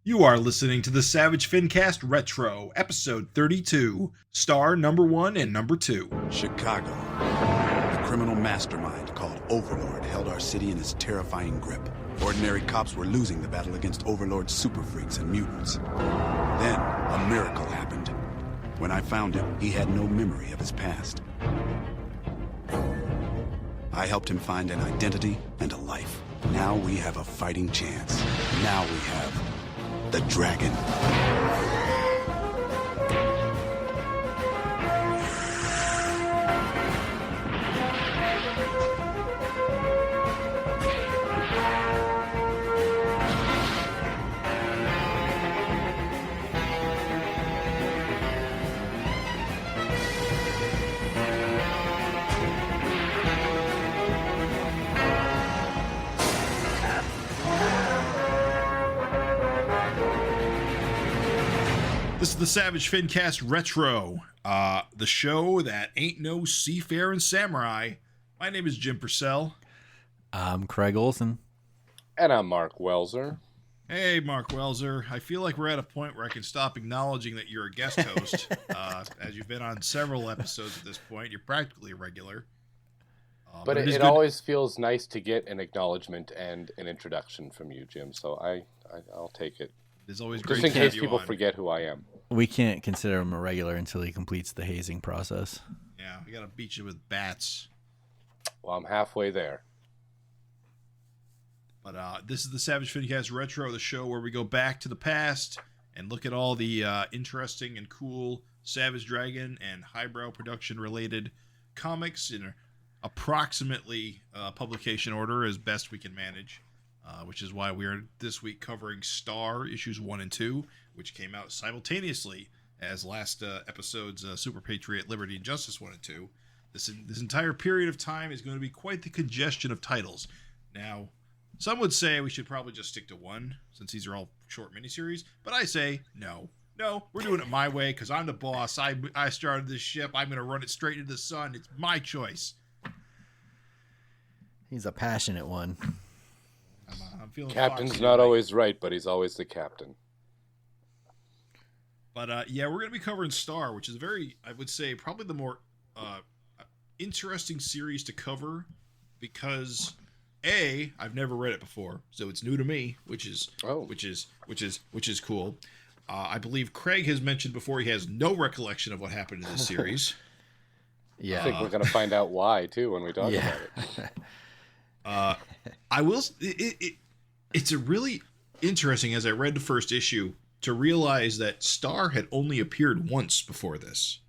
You are listening to the Savage FINcast Retro, episode 32, star number 1 and number 2. Chicago. A criminal mastermind called Overlord held our city in his terrifying grip. Ordinary cops were losing the battle against Overlord's super freaks and mutants. Then, a miracle happened. When I found him, he had no memory of his past. I helped him find an identity and a life. Now we have a fighting chance. Now we have the dragon. This is the Savage FINcast Retro, the show that ain't no seafaring samurai. My name is Jim Purcell. I'm Craig Olson. And I'm Mark Welser. Hey, Mark Welser. I feel like we're at a point where I can stop acknowledging that you're a guest host, as you've been on several episodes at this point. You're practically a regular. But it always feels nice to get an acknowledgement and an introduction from you, Jim. So I'll take it. It's always great just in to have case you people on. forget who I am. We can't consider him a regular until he completes the hazing process. Yeah, we gotta beat you with bats. Well, I'm halfway there. But this is the Savage FINcast Retro, the show where we go back to the past and look at all the interesting and cool Savage Dragon and highbrow production-related comics in approximately publication order as best we can manage. Which is why we are this week covering Star issues 1 and 2, which came out simultaneously as last episode's Super Patriot Liberty and Justice 1 and 2. This entire period of time is going to be quite the congestion of titles. Now, some would say we should probably just stick to one, since these are all short miniseries, but I say no. No, we're doing it my way, because I'm the boss. I started this ship. I'm going to run it straight into the sun. It's my choice. He's a passionate one. I'm feeling Captain's foxy not tonight. always right, but he's always the captain. But yeah, we're going to be covering Star, which is I would say, probably the more interesting series to cover because I've never read it before, so it's new to me, which is cool. I believe Craig has mentioned before he has no recollection of what happened in this series. Yeah. I think we're going to find out why, too, when we talk about it. I will. It's a really interesting, as I read the first issue, to realize that Star had only appeared once before this,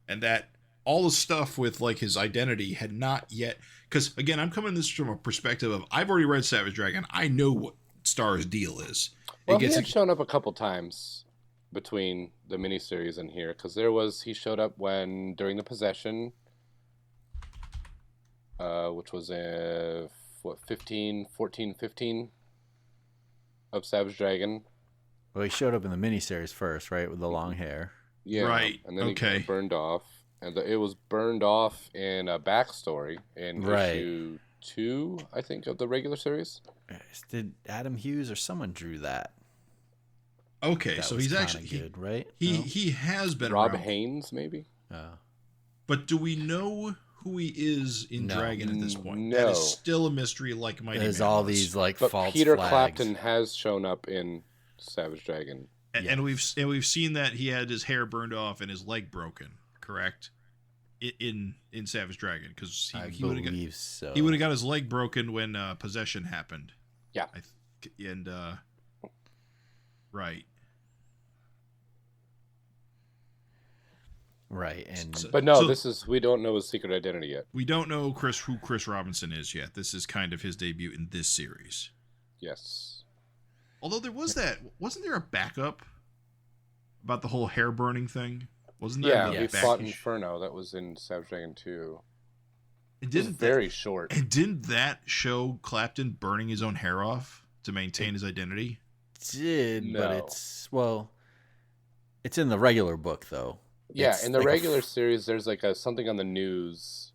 and that all the stuff with like his identity had not yet. Because again, I'm coming at this from a perspective of I've already read Savage Dragon. I know what Star's deal is. Well, he had shown up a couple times between the miniseries and here, because he showed up during the possession. Which was 15 of Savage Dragon. Well, he showed up in the miniseries first, right, with the long hair. Yeah, right. And then he got burned off, and it was burned off in a backstory in issue 2, I think, of the regular series. Did Adam Hughes or someone drew that? Okay, That so was he's kinda actually good, right? He has been Rob around. Haynes, maybe. But do we know who he is in Dragon at this point? No. That is still a mystery, like Mighty There's Man all was. these like But false Peter flags. Clapton has shown up in Savage Dragon. And we've seen that he had his hair burned off and his leg broken, correct? In Savage Dragon, because he would have got his leg broken when possession happened. Yeah, right. Right, and but no, we don't know his secret identity yet. We don't know who Chris Robinson is yet. This is kind of his debut in this series. Yes. Although wasn't there a backup about the whole hair burning thing? Wasn't there? Yeah, we fought Inferno. That was in Savage Dragon 2. It was very short. And didn't that show Clapton burning his own hair off to maintain his identity? But it's in the regular book though. Yeah, It's in the like regular series, there's like something on the news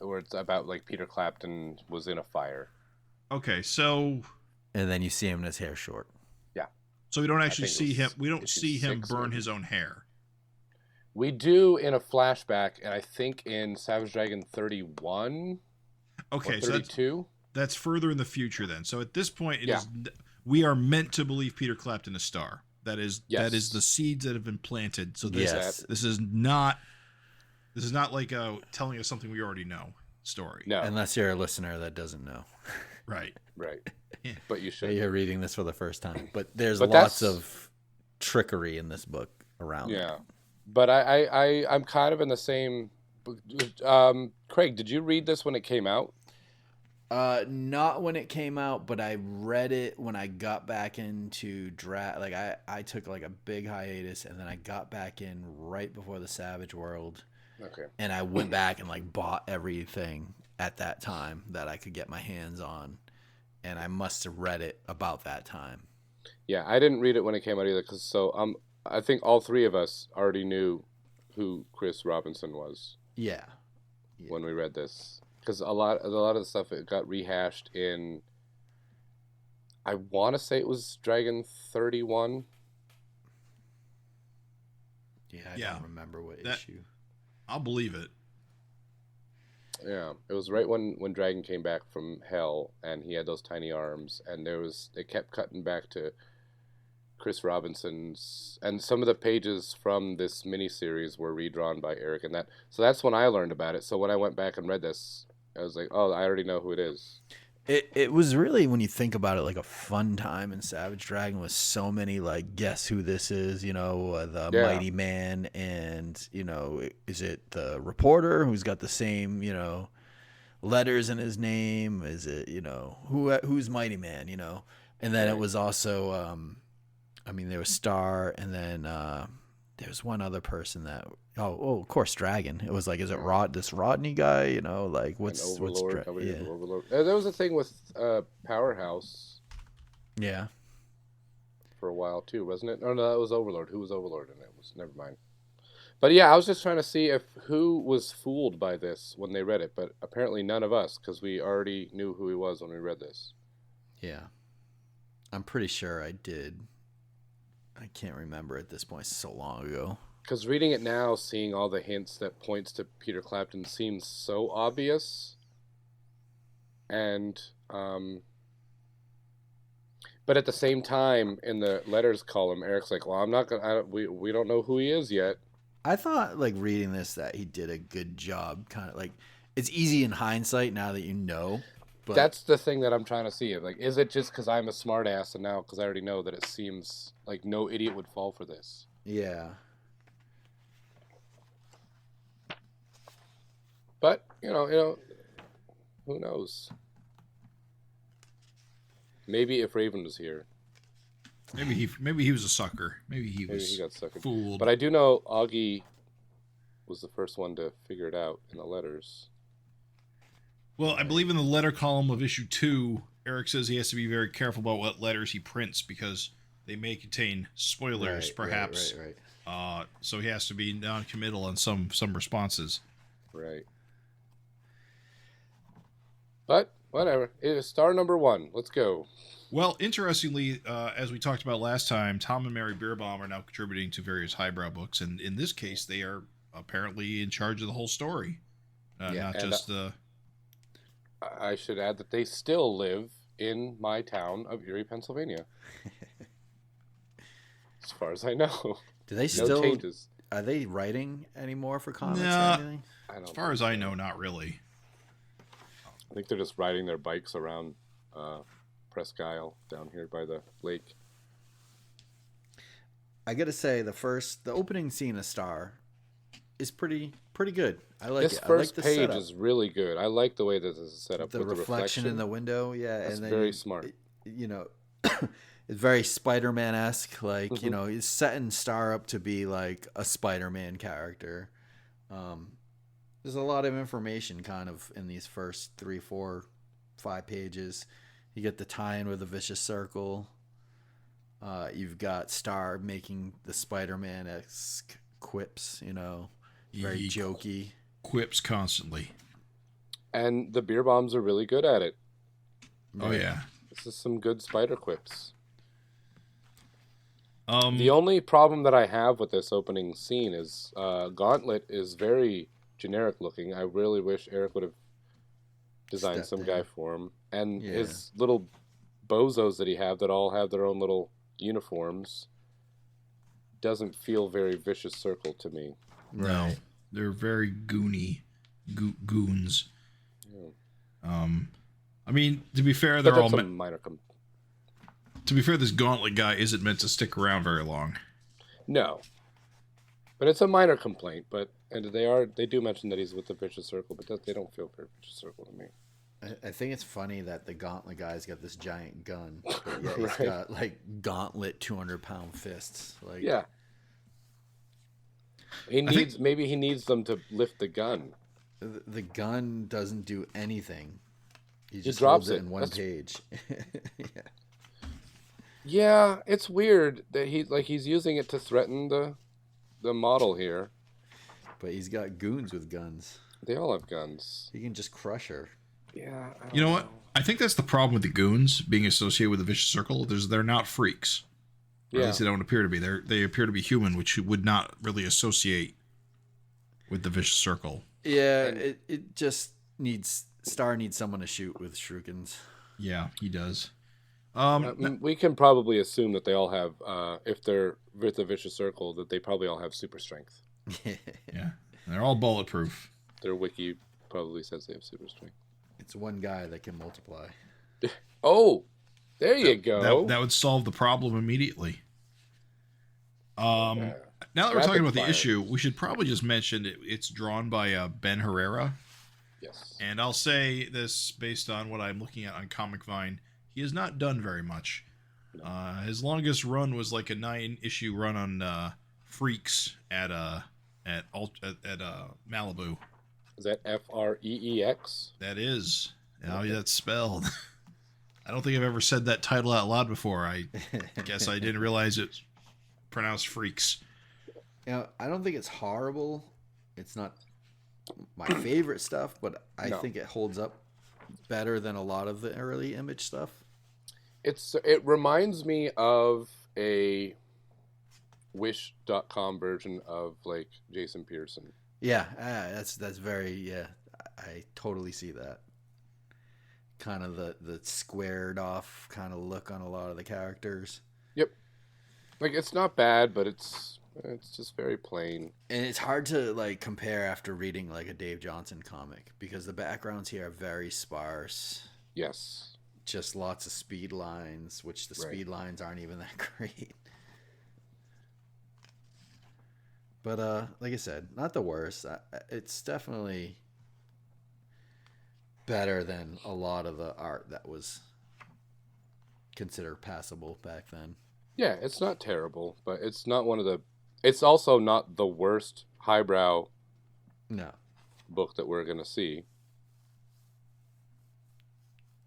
where it's about like Peter Clapton was in a fire. Okay, so and then you see him in his hair short. Yeah. So we don't actually see him. We don't issue see him 6 burn maybe. his own hair. We do in a flashback, and I think in Savage Dragon 31 Okay, or 32. So that's further in the future then. So at this point, we are meant to believe Peter Clapton is Star. That is the seeds that have been planted. So this is not like telling us something we already know story. No, unless you're a listener that doesn't know. Right. Yeah. But you should. You're reading this for the first time, but there's lots of trickery in this book around. Yeah, but I'm kind of in the same. Craig, did you read this when it came out? Not when it came out, but I read it when I got back into draft. Like I took like a big hiatus, and then I got back in right before the Savage World. Okay. And I went back and like bought everything at that time that I could get my hands on, and I must have read it about that time. Yeah, I didn't read it when it came out either, I think all three of us already knew who Chris Robinson was. Yeah. When we read this, because a lot of the stuff it got rehashed in. I want to say it was Dragon 31. Yeah, I don't remember what issue. I'll believe it. Yeah, it was right when Dragon came back from hell, and he had those tiny arms, and they kept cutting back to Chris Robinson's, and some of the pages from this miniseries were redrawn by Eric, and so that's when I learned about it. So when I went back and read this, I was like, oh, I already know who it is. It was really, when you think about it, like a fun time in Savage Dragon with so many like, guess who this is, the Mighty Man, and is it the reporter who's got the same letters in his name? Is it who's Mighty Man? And then it was also there was Star, and then there's one other person that of course Dragon. It was like, is it this Rodney guy? What's Overlord? Overlord. There was a thing with Powerhouse. Yeah. For a while too, wasn't it? Oh no, that was Overlord. Who was Overlord? And it was, never mind. But yeah, I was just trying to see who was fooled by this when they read it, but apparently none of us, because we already knew who he was when we read this. Yeah, I'm pretty sure I did. I can't remember at this point. It's so long ago. Because reading it now, seeing all the hints that points to Peter Clapton seems so obvious. And, but at the same time, in the letters column, Eric's like, well, I'm not going to, we don't know who he is yet. I thought, like, reading this, that he did a good job. Kind of like, it's easy in hindsight now that you know. But that's the thing that I'm trying to see. Like, is it just because I'm a smartass and now because I already know that it seems like no idiot would fall for this? Yeah. But who knows? Maybe if Raven was here, maybe he was a sucker. Maybe he got suckered. Fooled. But I do know Augie was the first one to figure it out in the letters. Well, I believe in the letter column of issue 2, Eric says he has to be very careful about what letters he prints because they may contain spoilers, perhaps. Right. So he has to be non-committal on some responses. Right. But whatever. It is star number 1. Let's go. Well, interestingly, as we talked about last time, Tom and Mary Beerbaum are now contributing to various highbrow books, and in this case, they are apparently in charge of the whole story, not just the. I should add that they still live in my town of Erie, Pennsylvania. As far as I know. Do they no changes. Are they writing anymore for comics or anything? As far as I know, not really. I think they're just riding their bikes around Presque Isle down here by the lake. I gotta say, the opening scene of Star is pretty good. I like this it. First I like the page setup. is really good. I like the way that this is set up. The with reflection in the window, yeah. That's and then very smart. It's very Spider-Man-esque. Like, he's setting Star up to be like a Spider-Man character. There's a lot of information kind of in these first 3, 4, 5 pages. You get the tie-in with the Vicious Circle. You've got Star making the Spider-Man-esque quips, very jokey. Quips constantly. And the beer bombs are really good at it. Oh, yeah. This is some good spider quips. The only problem that I have with this opening scene is Gauntlet is very generic looking. I really wish Eric would have designed some guy for him. And his little bozos that he have that all have their own little uniforms doesn't feel very Vicious Circle to me. No, they're very goony goons. Yeah. I mean, to be fair, they're all minor. To be fair, this Gauntlet guy isn't meant to stick around very long. No, but it's a minor complaint. And they do mention that he's with the Vicious Circle, but they don't feel very Vicious Circle to me. I think it's funny that the Gauntlet guy's got this giant gun, but yeah, he's got like Gauntlet 200-pound fists. Like, yeah, maybe he needs them to lift the gun. The gun doesn't do anything. He just drops holds it in one page. Yeah. Yeah, it's weird that he's using it to threaten the model here. But he's got goons with guns. They all have guns. He can just crush her. Yeah. You know what? I think that's the problem with the goons being associated with the Vicious Circle. They're not freaks. Or at least they don't appear to be. They appear to be human, which would not really associate with the Vicious Circle. Yeah, it just needs someone to shoot with shurikens. Yeah, he does. We can probably assume that they all have, if they're with the Vicious Circle, that they probably all have super strength. Yeah, they're all bulletproof. Their wiki probably says they have super strength. It's one guy that can multiply. Oh, there you go. That would solve the problem immediately. Now that we're talking about the issue, we should probably just mention it's drawn by Ben Herrera. Yes. And I'll say this based on what I'm looking at on Comic Vine. He has not done very much. His longest run was like a 9-issue run on Freaks at Malibu. Is that Freex? That is. How that's spelled. I don't think I've ever said that title out loud before. I guess I didn't realize it's pronounced Freaks. You know, I don't think it's horrible. It's not my favorite stuff, but I think it holds up better than a lot of the early Image stuff. It reminds me of a Wish.com version of like Jason Pearson. Yeah, that's very I totally see that. Kind of the squared off kind of look on a lot of the characters. Yep. Like it's not bad, but it's just very plain. And it's hard to like compare after reading like a Dave Johnson comic because the backgrounds here are very sparse. Yes. Just lots of speed lines, which the speed lines aren't even that great. But like I said, not the worst. It's definitely better than a lot of the art that was considered passable back then. Yeah, it's not terrible, but it's not one of the... It's also not the worst highbrow book that we're going to see.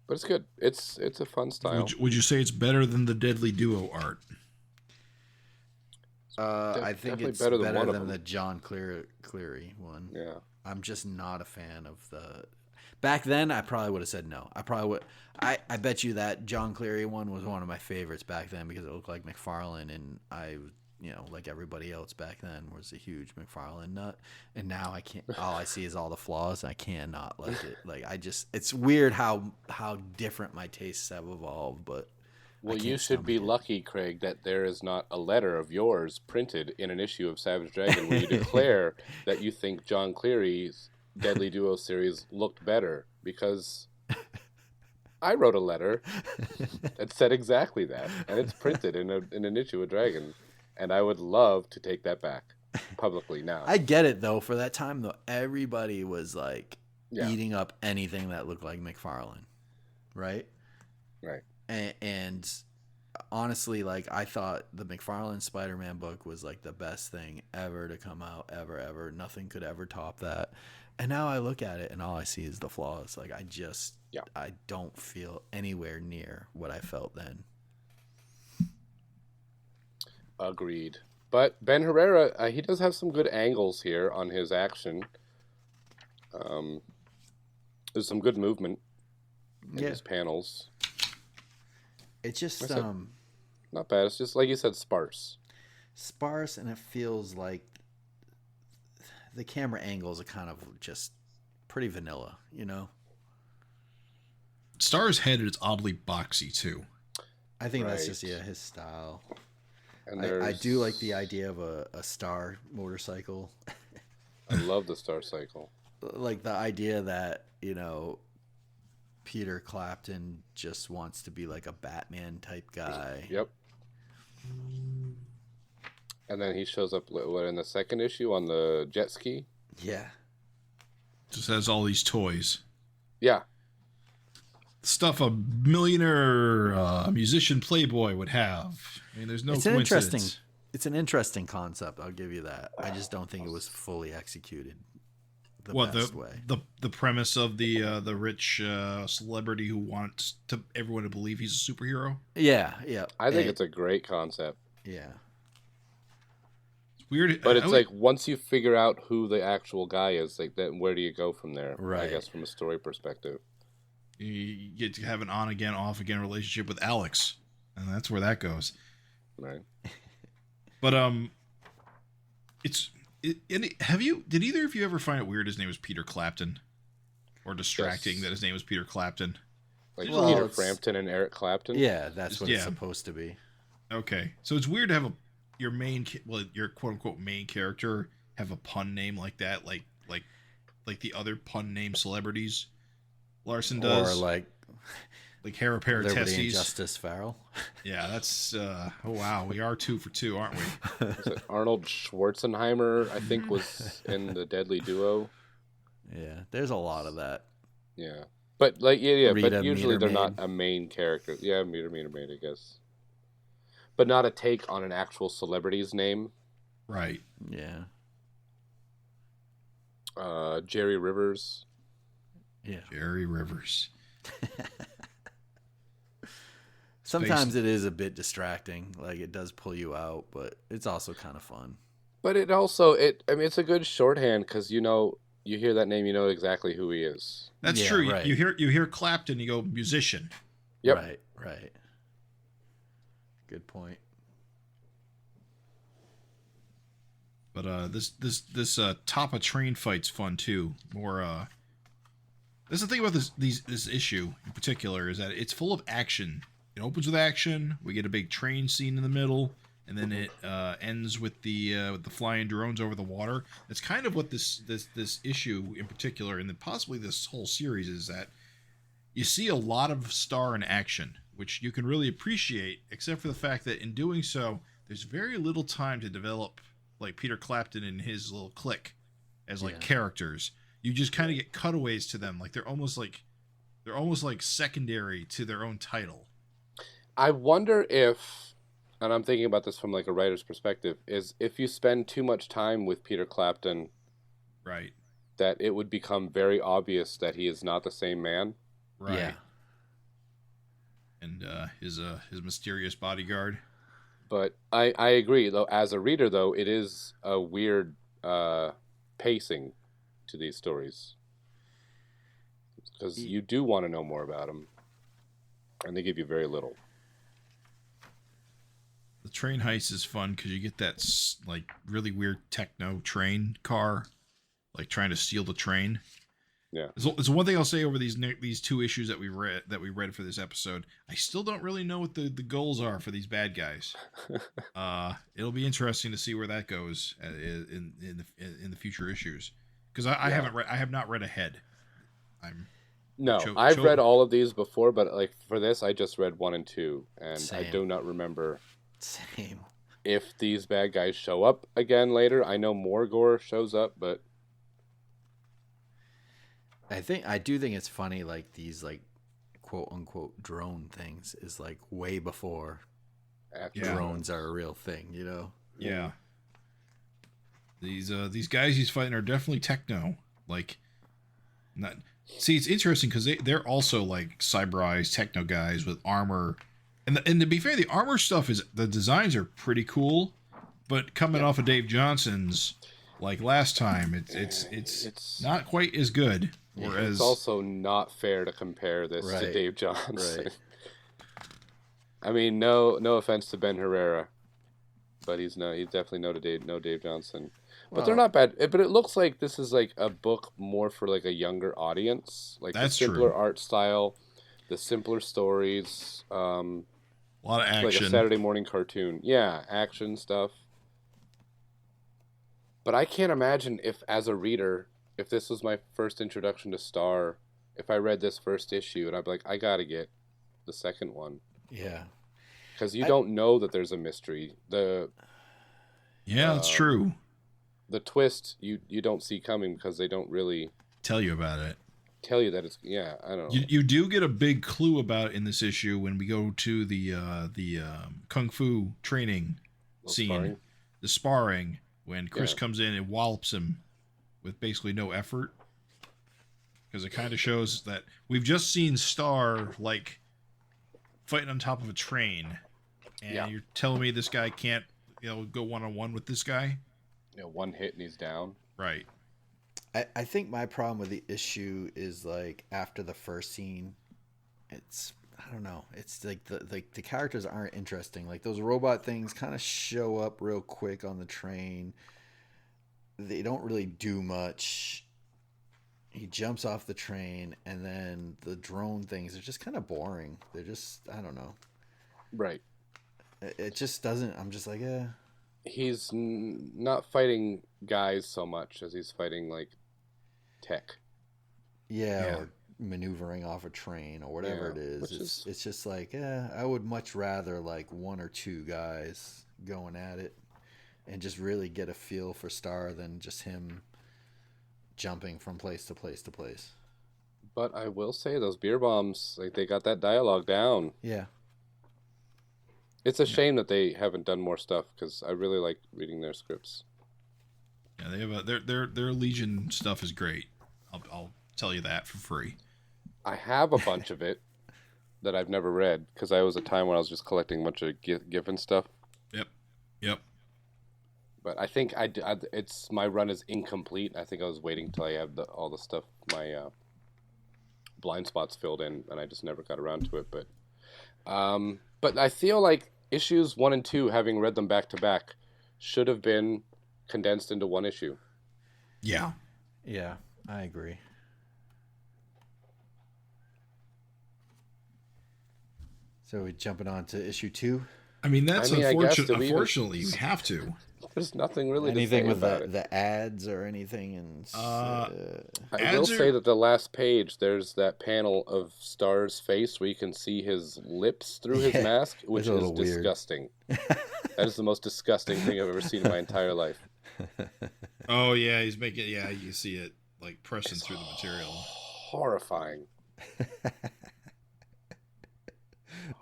But it's good. It's a fun style. Would you say it's better than the Deadly Duo art? I think it's better than the John Cleary one. Yeah. I'm just not a fan of the... Back then, I probably would have said no. I probably would... I bet you that John Cleary one was one of my favorites back then because it looked like McFarlane, and I, like everybody else back then, was a huge McFarlane nut. And now I can't... All I see is all the flaws. I cannot like it. Like, it's weird how different my tastes have evolved, but... Well, you should be lucky, Craig, that there is not a letter of yours printed in an issue of Savage Dragon where you declare that you think John Cleary's Deadly Duo series looked better, because I wrote a letter that said exactly that, and it's printed in an issue of Dragon, and I would love to take that back publicly now. I get it, though. For that time, though, everybody was, like, eating up anything that looked like McFarlane, right? Right. And honestly, like, I thought the McFarlane Spider-Man book was like the best thing ever to come out, ever. Nothing could ever top that. And now I look at it and all I see is the flaws. Like, I don't feel anywhere near what I felt then. Agreed. But Ben Herrera, he does have some good angles here on his action. There's some good movement in his panels. It's just not bad. It's just like you said, sparse. Sparse, and it feels like the camera angles are kind of just pretty vanilla, you know? Star's head is oddly boxy, too. I think that's just, his style. And I do like the idea of a Star motorcycle. I love the Star cycle. Like the idea that, you know, Peter Clapton just wants to be like a Batman type guy. Yep. And then he shows up in the second issue on the jet ski. Yeah. Just has all these toys. Yeah. Stuff a millionaire musician playboy would have. I mean, there's no coincidence. It's an interesting concept. I'll give you that. I just don't think it was fully executed the best way. The premise of the rich celebrity who wants everyone to believe he's a superhero. Yeah. I think it's a great concept. Yeah. It's weird, but it's like once you figure out who the actual guy is, like then where do you go from there? Right. I guess from a story perspective. You get to have an on again, off again relationship with Alex, and that's where that goes. Right. But did either of you ever find it weird his name was Peter Clapton, or distracting that his name was Peter Clapton? Like Peter Frampton and Eric Clapton. Yeah, that's what it's supposed to be. Okay, so it's weird to have your quote unquote main character have a pun name like that, like the other pun name celebrities. Larson does, or like hair a pair of Liberty testes. and Justice Farrell. Yeah, that's oh wow, we are 2 for 2, aren't we? Arnold Schwarzenegger, I think, was in the Deadly Duo. Yeah, there's a lot of that. Yeah, but but Rita usually they're Metermaid. not a main character. Yeah, Meter Maid, I guess, but not a take on an actual celebrity's name. Right. Yeah. Jerry Rivers. Yeah. Jerry Rivers. Sometimes it is a bit distracting. Like it does pull you out, but it's also kind of fun. But it also it's a good shorthand because you hear that name, you know exactly who he is. That's true. Right. You hear Clapton, you go musician. Yep. Right. Good point. But this top of train fight's fun too. More That's the thing about this issue in particular is that it's full of action. It opens with action. We get a big train scene in the middle, and then it ends with the flying drones over the water. That's kind of what this issue in particular, and then possibly this whole series, is that you see a lot of Star in action, which you can really appreciate, except for the fact that in doing so, there's very little time to develop like Peter Clapton and his little clique as like characters. You just kind of get cutaways to them, like they're almost like secondary to their own title. I wonder if, and I'm thinking about this from like a writer's perspective, is if you spend too much time with Peter Clapton, right, that it would become very obvious that he is not the same man. Right. Yeah. And his mysterious bodyguard. But I agree, though. As a reader, though, it is a weird pacing to these stories because you do want to know more about them, and they give you very little. The train heist is fun because you get that like really weird techno train car, like trying to steal the train. Yeah, it's one thing I'll say over these 2 issues that we read for this episode. I still don't really know what the goals are for these bad guys. It'll be interesting to see where that goes in the future issues. Because I have not read ahead. I've read all of these before, but like for this, I just read 1 and 2, and Same. I do not remember. Same. If these bad guys show up again later. I know Morgor shows up, but I do think it's funny. Like these like quote unquote drone things is like way before drones are a real thing. You know. Yeah. These guys he's fighting are definitely techno. Like, not. See, it's interesting because they're also like cyberized techno guys with armor, and to be fair, the armor stuff the designs are pretty cool, but coming off of Dave Johnson's, like last time, it's not quite as good. Whereas it's also not fair to compare this to Dave Johnson. Right. I mean, no offense to Ben Herrera, but he's definitely no Dave Johnson. But they're not bad. But it looks like this is like a book more for like a younger audience, like That's the simpler true. art style, the simpler stories. A lot of action. Like a Saturday morning cartoon. Yeah, action stuff. But I can't imagine if, as a reader, if this was my first introduction to Star, if I read this first issue and I'd be like, I gotta get the second one. Yeah. Because you don't know that there's a mystery. Yeah, that's true. The twist you don't see coming because they don't really tell you about it. Tell you that it's I don't know. You do get a big clue about it in this issue when we go to the kung fu training scene, the sparring when Chris comes in and wallops him with basically no effort, because it kind of shows that we've just seen Star like fighting on top of a train, and you're telling me this guy can't go one-on-one with this guy. One hit and he's down. Right. I think my problem with the issue is like after the first scene, it's I don't know. It's like the characters aren't interesting. Like those robot things kind of show up real quick on the train. They don't really do much. He jumps off the train, and then the drone things are just kind of boring. They're just I don't know. Right. It just doesn't. I'm just like He's not fighting guys so much as he's fighting like tech. Yeah. Or maneuvering off a train or whatever it is. It's just like I would much rather like one or two guys going at it and just really get a feel for Star than just him jumping from place to place to place. But I will say those beer bombs, like they got that dialogue down. Yeah. It's a shame that they haven't done more stuff because I really like reading their scripts. Yeah, they have their Legion stuff is great. I'll tell you that for free. I have a bunch of it that I've never read because I was a time when I was just collecting a bunch of Giffen stuff. Yep. But I think it's my run is incomplete. I think I was waiting till I have all the stuff my blind spots filled in, and I just never got around to it. But I feel like issues 1 and 2, having read them back to back, should have been condensed into one issue. Yeah, I agree. So we're jumping on to issue 2. I mean, that's unfortunate. Unfortunately, you have to. There's nothing really anything to say with about it. The ads or anything. And I will say that the last page, there's that panel of Star's face where you can see his lips through his mask, which is disgusting. That is the most disgusting thing I've ever seen in my entire life. Oh yeah, he's making you see it like pressing through the material. Horrifying.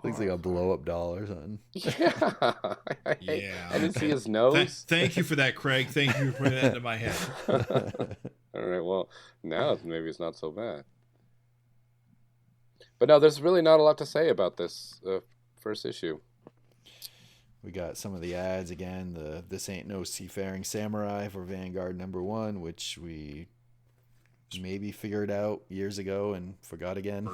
Looks like a blow-up doll or something. Yeah. I didn't see his nose. Thank you for that, Craig. Thank you for putting that into my head. All right, well, now maybe it's not so bad. But no, there's really not a lot to say about this first issue. We got some of the ads again. This Ain't No Seafaring Samurai for Vanguard #1, which we maybe figured out years ago and forgot again.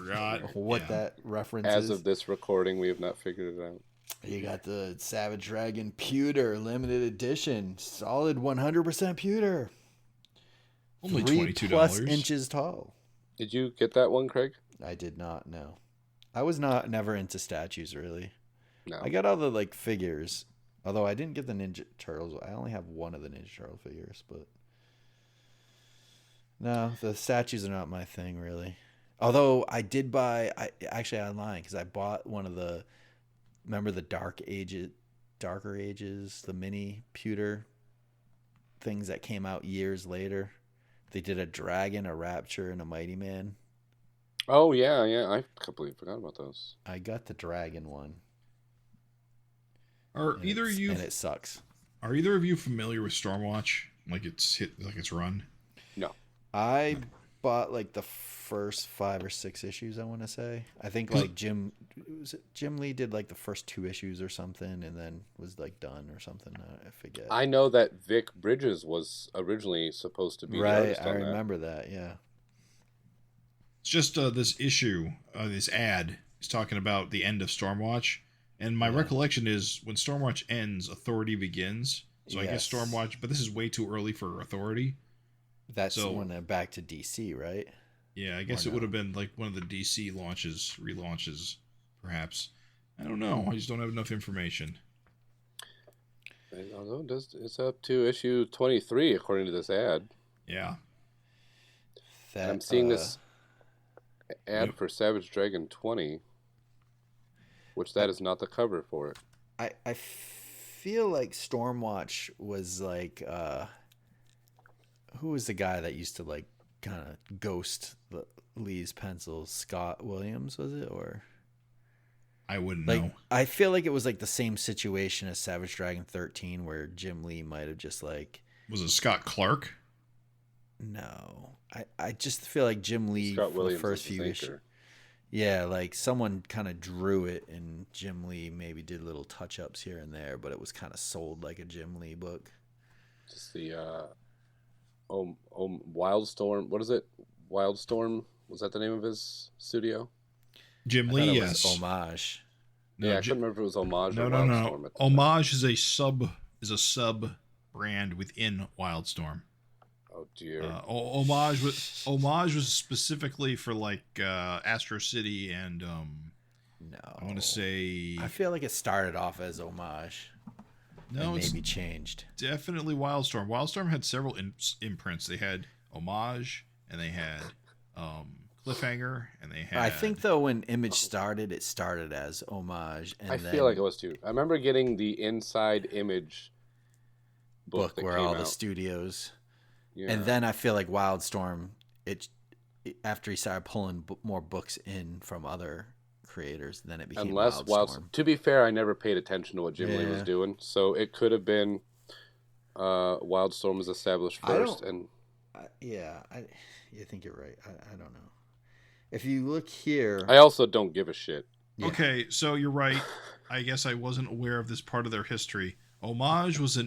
What that reference is. As of this recording, we have not figured it out. You got the Savage Dragon Pewter limited edition, solid 100% pewter. Only $22. 3+ inches tall. Did you get that one, Craig? I did not. No, I was never into statues really. No, I got all the like figures, although I didn't get the Ninja Turtles. I only have one of the Ninja Turtle figures, but. No, the statues are not my thing, really. Although I did buy, I'm lying because I bought one of the, remember the Darker Ages, the mini pewter things that came out years later. They did a Dragon, a Rapture, and a Mighty Man. Oh yeah, I completely forgot about those. I got the Dragon one. And it sucks. Are either of you familiar with Stormwatch? Like it's run? No. I bought like the first 5 or 6 issues, I want to say. I think like Jim Lee did like the first 2 issues or something and then was like done or something. I forget. I know that Vic Bridges was originally supposed to be the artist on that. I remember that, yeah. It's just this issue, this ad is talking about the end of Stormwatch, And my recollection is when Stormwatch ends, Authority begins. So I guess Stormwatch, but this is way too early for Authority. That's when they're back to DC, right? Yeah, I guess it would have been like one of the DC relaunches, perhaps. I don't know. I just don't have enough information. Although it's up to issue 23 according to this ad. Yeah. I'm seeing this ad for Savage Dragon 20, which that is not the cover for it. I feel like Stormwatch was like, who was the guy that used to like kind of ghost Lee's pencils? Scott Williams, was it? Or I wouldn't like, know. I feel like it was like the same situation as Savage Dragon 13, where Jim Lee might have just like. Was it Scott Clark? No, I just feel like Jim Lee Scott for Williams the first few issues. Yeah, like someone kind of drew it, and Jim Lee maybe did little touch-ups here and there, but it was kind of sold like a Jim Lee book. Just the Wildstorm. What is it? Wildstorm. Was that the name of his studio? Jim Lee, yes. Homage. No, yeah, I couldn't remember if it was Homage or Wildstorm. No. Homage is a sub brand within Wildstorm. Oh dear. Homage was specifically for like Astro City and no. I want to say. I feel like it started off as Homage. No, it's maybe changed. Definitely Wildstorm. Wildstorm had several imprints. They had Homage and they had Cliffhanger and they had. I think though when Image started, it started as Homage. And I feel like it was too. I remember getting the Inside Image book where all the studios. Yeah. And then I feel like Wildstorm, after he started pulling more books in from other creators, then it became Wildstorm. To be fair, I never paid attention to what Jim Lee was doing, so it could have been Wildstorm was established first. I think you're right. I don't know. If you look here, I also don't give a shit. Yeah. Okay, so you're right. I guess I wasn't aware of this part of their history. Homage was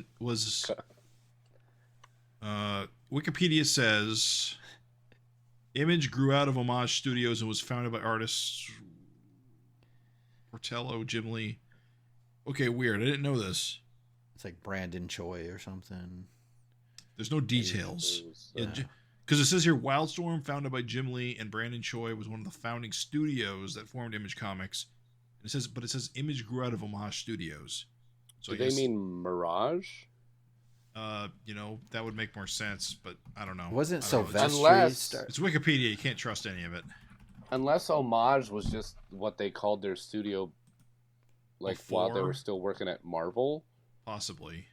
Wikipedia says Image grew out of Homage Studios and was founded by artists Portello, Jim Lee. Okay, weird. I didn't know this. It's like Brandon Choi or something. There's no details. Because it says here, Wildstorm, founded by Jim Lee and Brandon Choi, was one of the founding studios that formed Image Comics. It says Image grew out of Homage Studios. So Do they mean Mirage? That would make more sense, but I don't know. Wasn't Sylvester? It's Wikipedia. You can't trust any of it. Unless Homage was just what they called their studio, like while they were still working at Marvel. Possibly.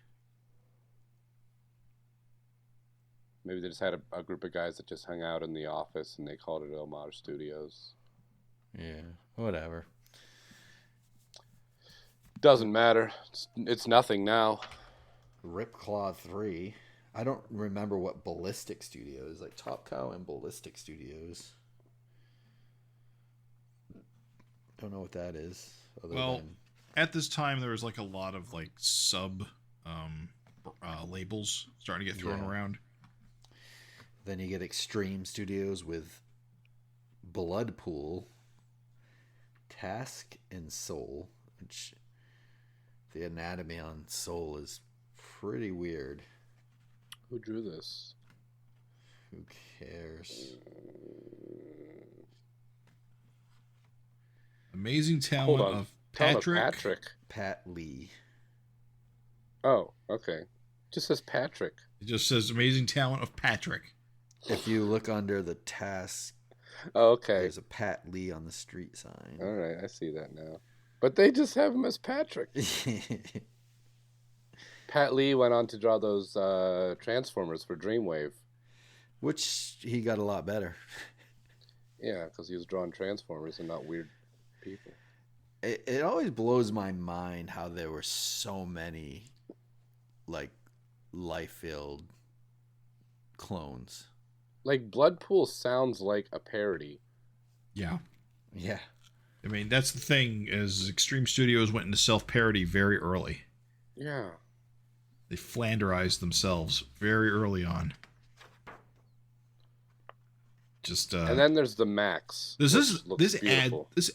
Maybe they just had a group of guys that just hung out in the office and they called it Homage Studios. Yeah, whatever. Doesn't matter. It's nothing now. Ripclaw 3. I don't remember what Ballistic Studios, like Top Cow and Ballistic Studios. Don't know what that is. At this time there was like a lot of like sub labels starting to get thrown around. Then you get Extreme Studios with Bloodpool, Task, and Soul, which the anatomy on Soul is pretty weird. Who drew this? Who cares? Amazing talent of Patrick. Pat Lee. Oh, okay. Just says Patrick. It just says amazing talent of Patrick. If you look under the Task, there's a Pat Lee on the street sign. All right, I see that now. But they just have him as Patrick. Pat Lee went on to draw those Transformers for Dreamwave. Which he got a lot better. Yeah, because he was drawing Transformers and not weird people. It always blows my mind how there were so many, like, Liefeld clones. Like, Bloodpool sounds like a parody. Yeah. Yeah. I mean, that's the thing, is Extreme Studios went into self-parody very early. Yeah. They Flanderized themselves very early on. Just and then there's the Max. This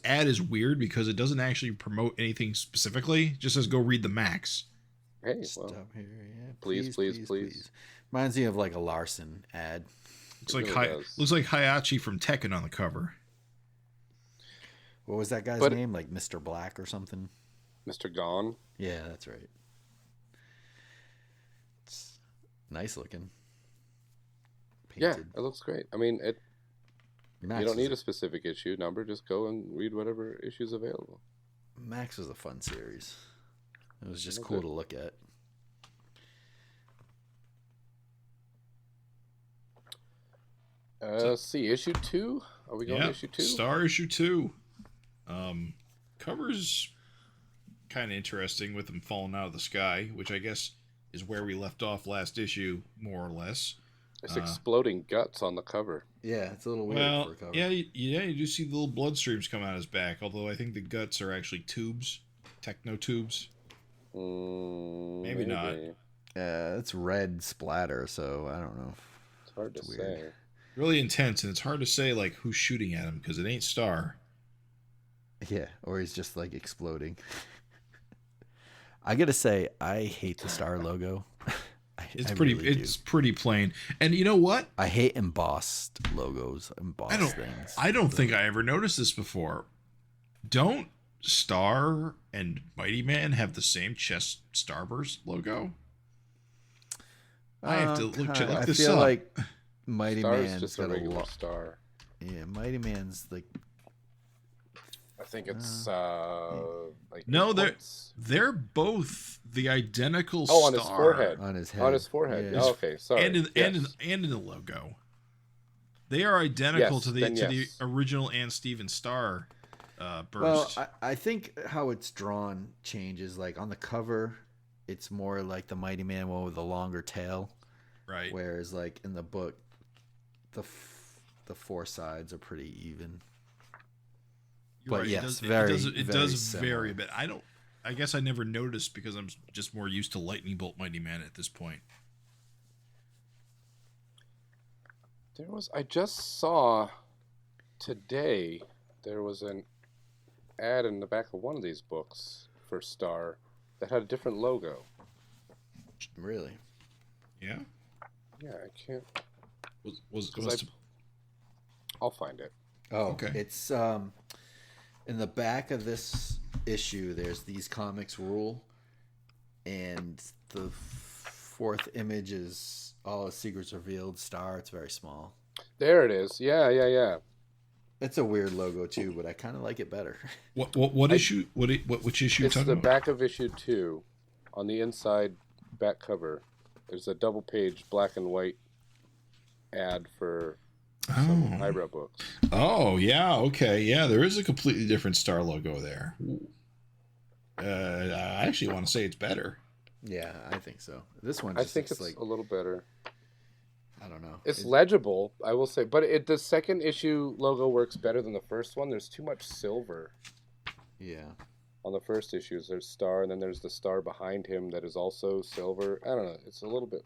ad is weird because it doesn't actually promote anything specifically. It just says go read the Max. Hey, well, Stop here. Yeah, please. Reminds me of like a Larson ad. Looks like Hayachi from Tekken on the cover. What was that guy's name? Like Mr. Black or something? Mr. Gone? Yeah, that's right. It's nice looking. Painted. Yeah, it looks great. I mean, you don't need a specific issue number. Just go and read whatever issue's available. Max was a fun series. It was just cool to look at. Let's see, issue 2? Are we going to issue 2? Star issue 2. Cover's kind of interesting with them falling out of the sky, which I guess is where we left off last issue, more or less. It's exploding guts on the cover. Yeah, it's a little weird for a cover. Yeah, you do see the little blood streams come out of his back, although I think the guts are actually tubes, techno tubes. Maybe not. It's red splatter, so I don't know. It's hard to say. Really intense, and it's hard to say like who's shooting at him because it ain't Star. Yeah, or he's just like exploding. I gotta say, I hate the Star logo. It's pretty plain. And you know what? I hate embossed logos, things. I don't think I ever noticed this before. Don't Star and Mighty Man have the same chest Starburst logo? I have to look this up. I feel like Mighty Man's just got a regular lot. star. Yeah, Mighty Man's like. I think it's like no, they're both the identical star on his forehead. On his head. On his forehead. Yeah. Oh, okay, sorry. And in the logo. They are identical to the original Ann Stevens Star burst. Well, I think how it's drawn changes. Like on the cover, it's more like the Mighty Man one with a longer tail. Right. Whereas like in the book, the four sides are pretty even. You're but right. yes, it does similar. vary a bit. I guess I never noticed because I'm just more used to Lightning Bolt Mighty Man at this point. I just saw today there was an ad in the back of one of these books for Star that had a different logo. Really? Yeah. Yeah, I can't. I'll find it. Oh, okay. It's in the back of this issue. There's these comics rule, and the fourth image is all the secrets revealed. Star. It's very small. There it is. Yeah. It's a weird logo too, but I kind of like it better. What issue? Which issue? It's the back of issue 2. On the inside back cover, there's a double page black and white ad for some highbrow books. Oh yeah, okay, yeah. There is a completely different Star logo there. I actually want to say it's better. Yeah, I think so. This one, I think it's like a little better. I don't know. It's legible, I will say, but the second issue logo works better than the first one. There's too much silver. Yeah. On the first issues, there's Star, and then there's the Star behind him that is also silver. I don't know. It's a little bit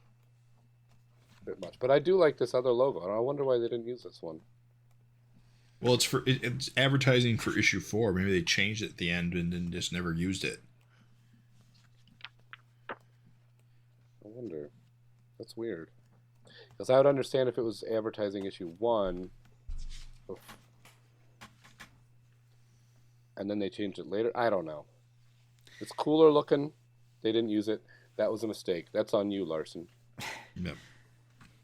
much, but I do like this other logo. And I wonder why they didn't use this one. Well, it's advertising for issue 4. Maybe they changed it at the end and then just never used it. I wonder. That's weird. Because I would understand if it was advertising issue 1, and then they changed it later. I don't know. It's cooler looking. They didn't use it. That was a mistake. That's on you, Larson. Yep.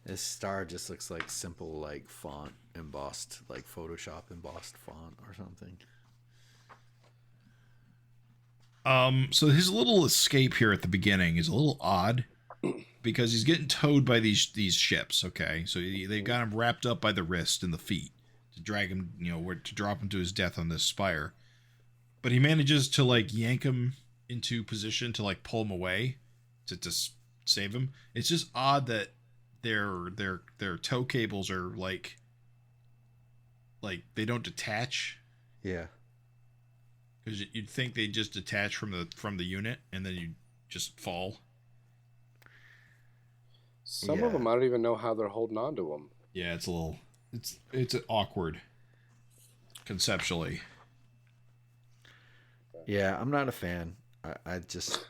This Star just looks like simple, like font embossed, like Photoshop embossed font or something. So his little escape here at the beginning is a little odd because he's getting towed by these ships. Okay, so they've got him wrapped up by the wrist and the feet to drag him, to drop him to his death on this spire. But he manages to like yank him into position to like pull him away to save him. It's just odd that their tow cables are like they don't detach. Yeah. Because you'd think they just detach from the unit and then you just fall. Some of them, I don't even know how they're holding on to them. Yeah, it's a little it's awkward conceptually. Yeah, I'm not a fan. I just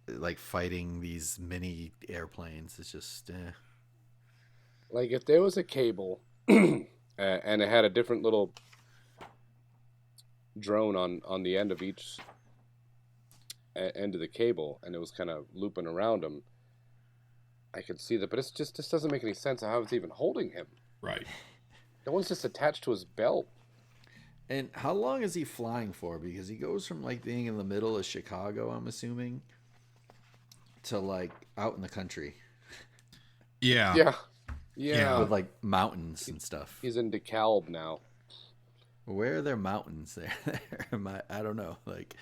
like fighting these mini airplanes. It's just Like if there was a cable and it had a different little drone on the end of each end of the cable, and it was kind of looping around him, I could see that. But it's just this doesn't make any sense how it's even holding him. Right. The one's just attached to his belt. And how long is he flying for? Because he goes from like being in the middle of Chicago, I'm assuming, to like out in the country. Yeah. Yeah. With like mountains and stuff. He's in DeKalb now. Where are there mountains there? I don't know. Like,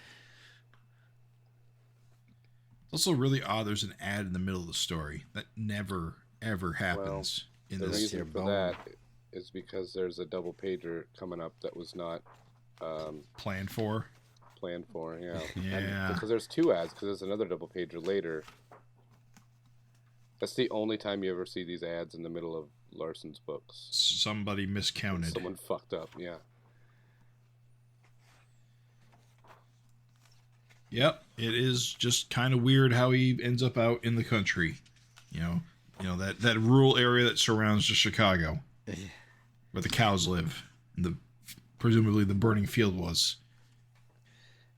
It's also really odd. There's an ad in the middle of the story that never ever happens in The this. reason for that is because there's a double pager coming up that was not Planned for. Yeah. Yeah. Because there's two ads. Because there's another double pager later. That's the only time you ever see these ads in the middle of Larson's books. Somebody miscounted. Someone fucked up. Yeah. Yep, it is just kind of weird how he ends up out in the country. You know that rural area that surrounds just Chicago, where the cows live, and presumably the burning field was.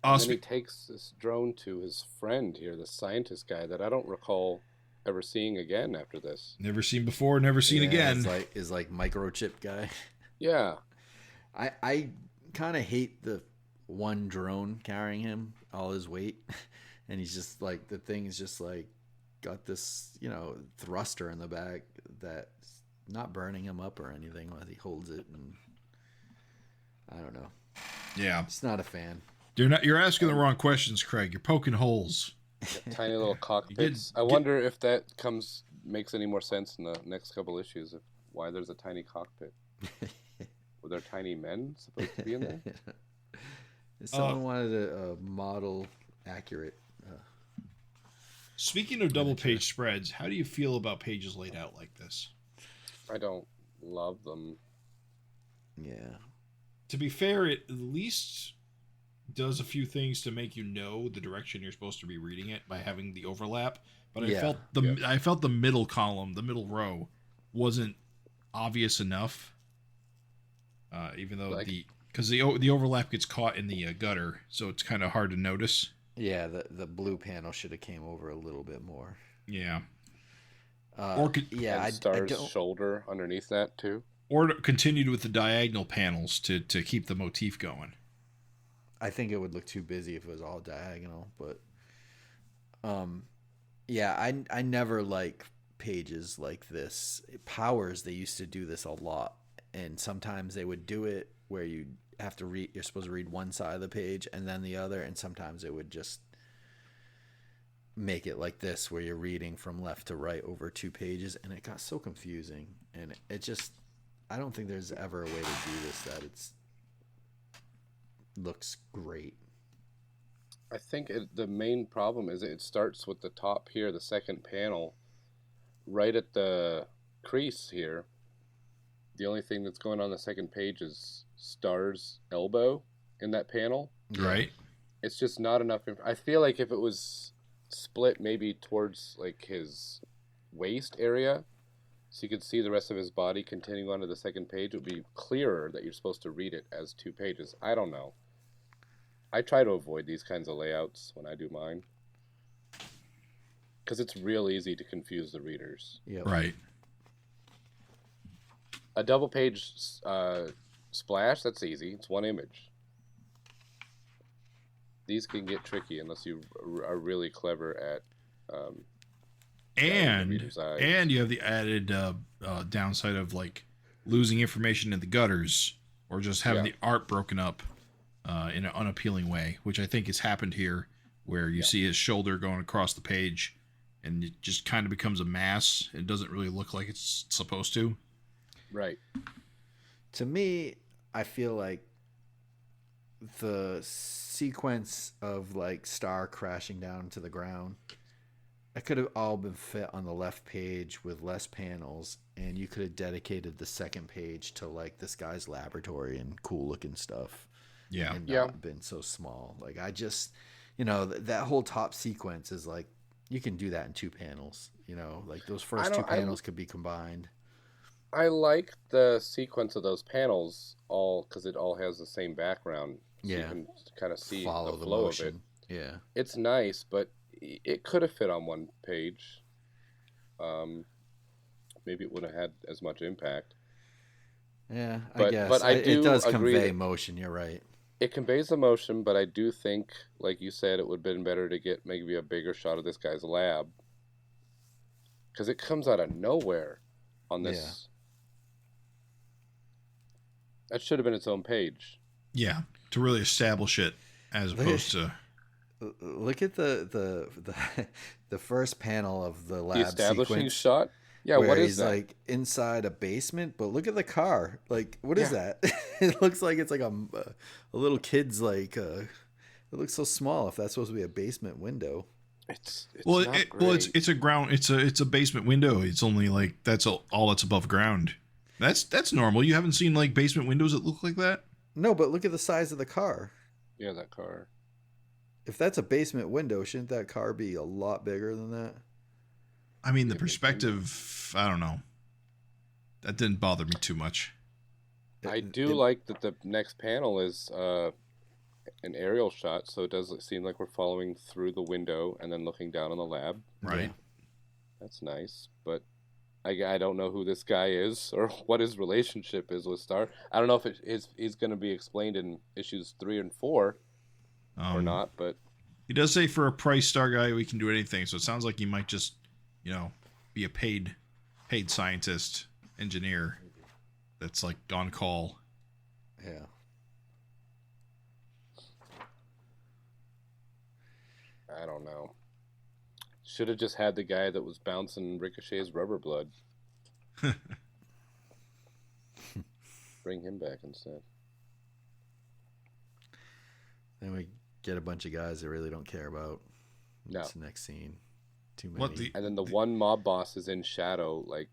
And then he takes this drone to his friend here, the scientist guy that I don't recall ever seeing again after this. Never seen before, never seen again. Is like microchip guy. Yeah. I kind of hate the one drone carrying him, all his weight, and he's just like, the thing's just like got this, thruster in the back that's not burning him up or anything as he holds it, and I don't know. Yeah, it's not a fan. You're asking the wrong questions, Craig. You're poking holes. Tiny little cockpits. I wonder if that makes any more sense in the next couple issues of why there's a tiny cockpit. Were there tiny men supposed to be in there? Someone wanted a model accurate. Speaking of double page spreads, how do you feel about pages laid out like this? I don't love them. Yeah. To be fair, it at least does a few things to make you know the direction you're supposed to be reading it by having the overlap. But I felt the middle column, the middle row, wasn't obvious enough. Even though because the overlap gets caught in the gutter, so it's kind of hard to notice. Yeah, the blue panel should have came over a little bit more. Yeah. Star's shoulder underneath that too. Or continued with the diagonal panels to keep the motif going. I think it would look too busy if it was all diagonal, but I never like pages like this. Powers, they used to do this a lot, and sometimes they would do it where you have to read, you're supposed to read one side of the page and then the other, and sometimes it would just make it like this where you're reading from left to right over 2 pages, and it got so confusing, and it just, I don't think there's ever a way to do this that it's looks great. I think the main problem is it starts with the top here, the second panel, right at the crease here. The only thing that's going on the second page is Star's elbow in that panel. Right. It's just not enough. I feel like if it was split maybe towards like his waist area, so you could see the rest of his body continuing onto the second page, it would be clearer that you're supposed to read it as 2 pages. I don't know. I try to avoid these kinds of layouts when I do mine, because it's real easy to confuse the readers. Yep. Right. A double page splash, that's easy. It's 1 image. These can get tricky unless you are really clever at and you have the added downside of like losing information in the gutters, or just having the art broken up in an unappealing way, which I think has happened here, where you see his shoulder going across the page and it just kind of becomes a mass. It doesn't really look like it's supposed to. Right. To me, I feel like the sequence of like Star crashing down to the ground It could have all been fit on the left page with less panels, and you could have dedicated the second page to like this guy's laboratory and cool looking stuff. Yeah. And not been so small. Like I just, that whole top sequence is like you can do that in 2 panels. Like those first 2 panels could be combined. I like the sequence of those panels all because it all has the same background. So you can kind of see follow the flow motion. of it. Yeah, it's nice, but it could have fit on 1 page. Maybe it wouldn't have had as much impact. Yeah, I guess. But I do it does agree convey motion. You're right. It conveys emotion, but I do think, like you said, it would have been better to get maybe a bigger shot of this guy's lab. Because it comes out of nowhere on this. Yeah. That should have been its own page. Yeah, to really establish it as opposed to... Look at the first panel of the lab the establishing sequence shot. Yeah, what is he's that? like inside a basement, but look at the car. Like, what is that? It looks like it's like a little kid's like. It looks so small. If that's supposed to be a basement window. It's it's a ground. It's a basement window. It's only like that's all that's above ground. That's normal. You haven't seen like basement windows that look like that. No, but look at the size of the car. Yeah, that car. If that's a basement window, shouldn't that car be a lot bigger than that? I mean, the perspective, I don't know. That didn't bother me too much. I do like that the next panel is an aerial shot, so it does seem like we're following through the window and then looking down on the lab. Right. Yeah. That's nice, but I don't know who this guy is or what his relationship is with Star. I don't know if he's going to be explained in issues 3 and 4 or not, but... He does say for a price Star guy, we can do anything, so it sounds like he might just... be a paid scientist, engineer that's like on call. Yeah. I don't know. Should have just had the guy that was bouncing Ricochet's rubber blood. Bring him back instead. Then we get a bunch of guys that really don't care about. No. That's the next scene. Too many. And then the one mob boss is in shadow, like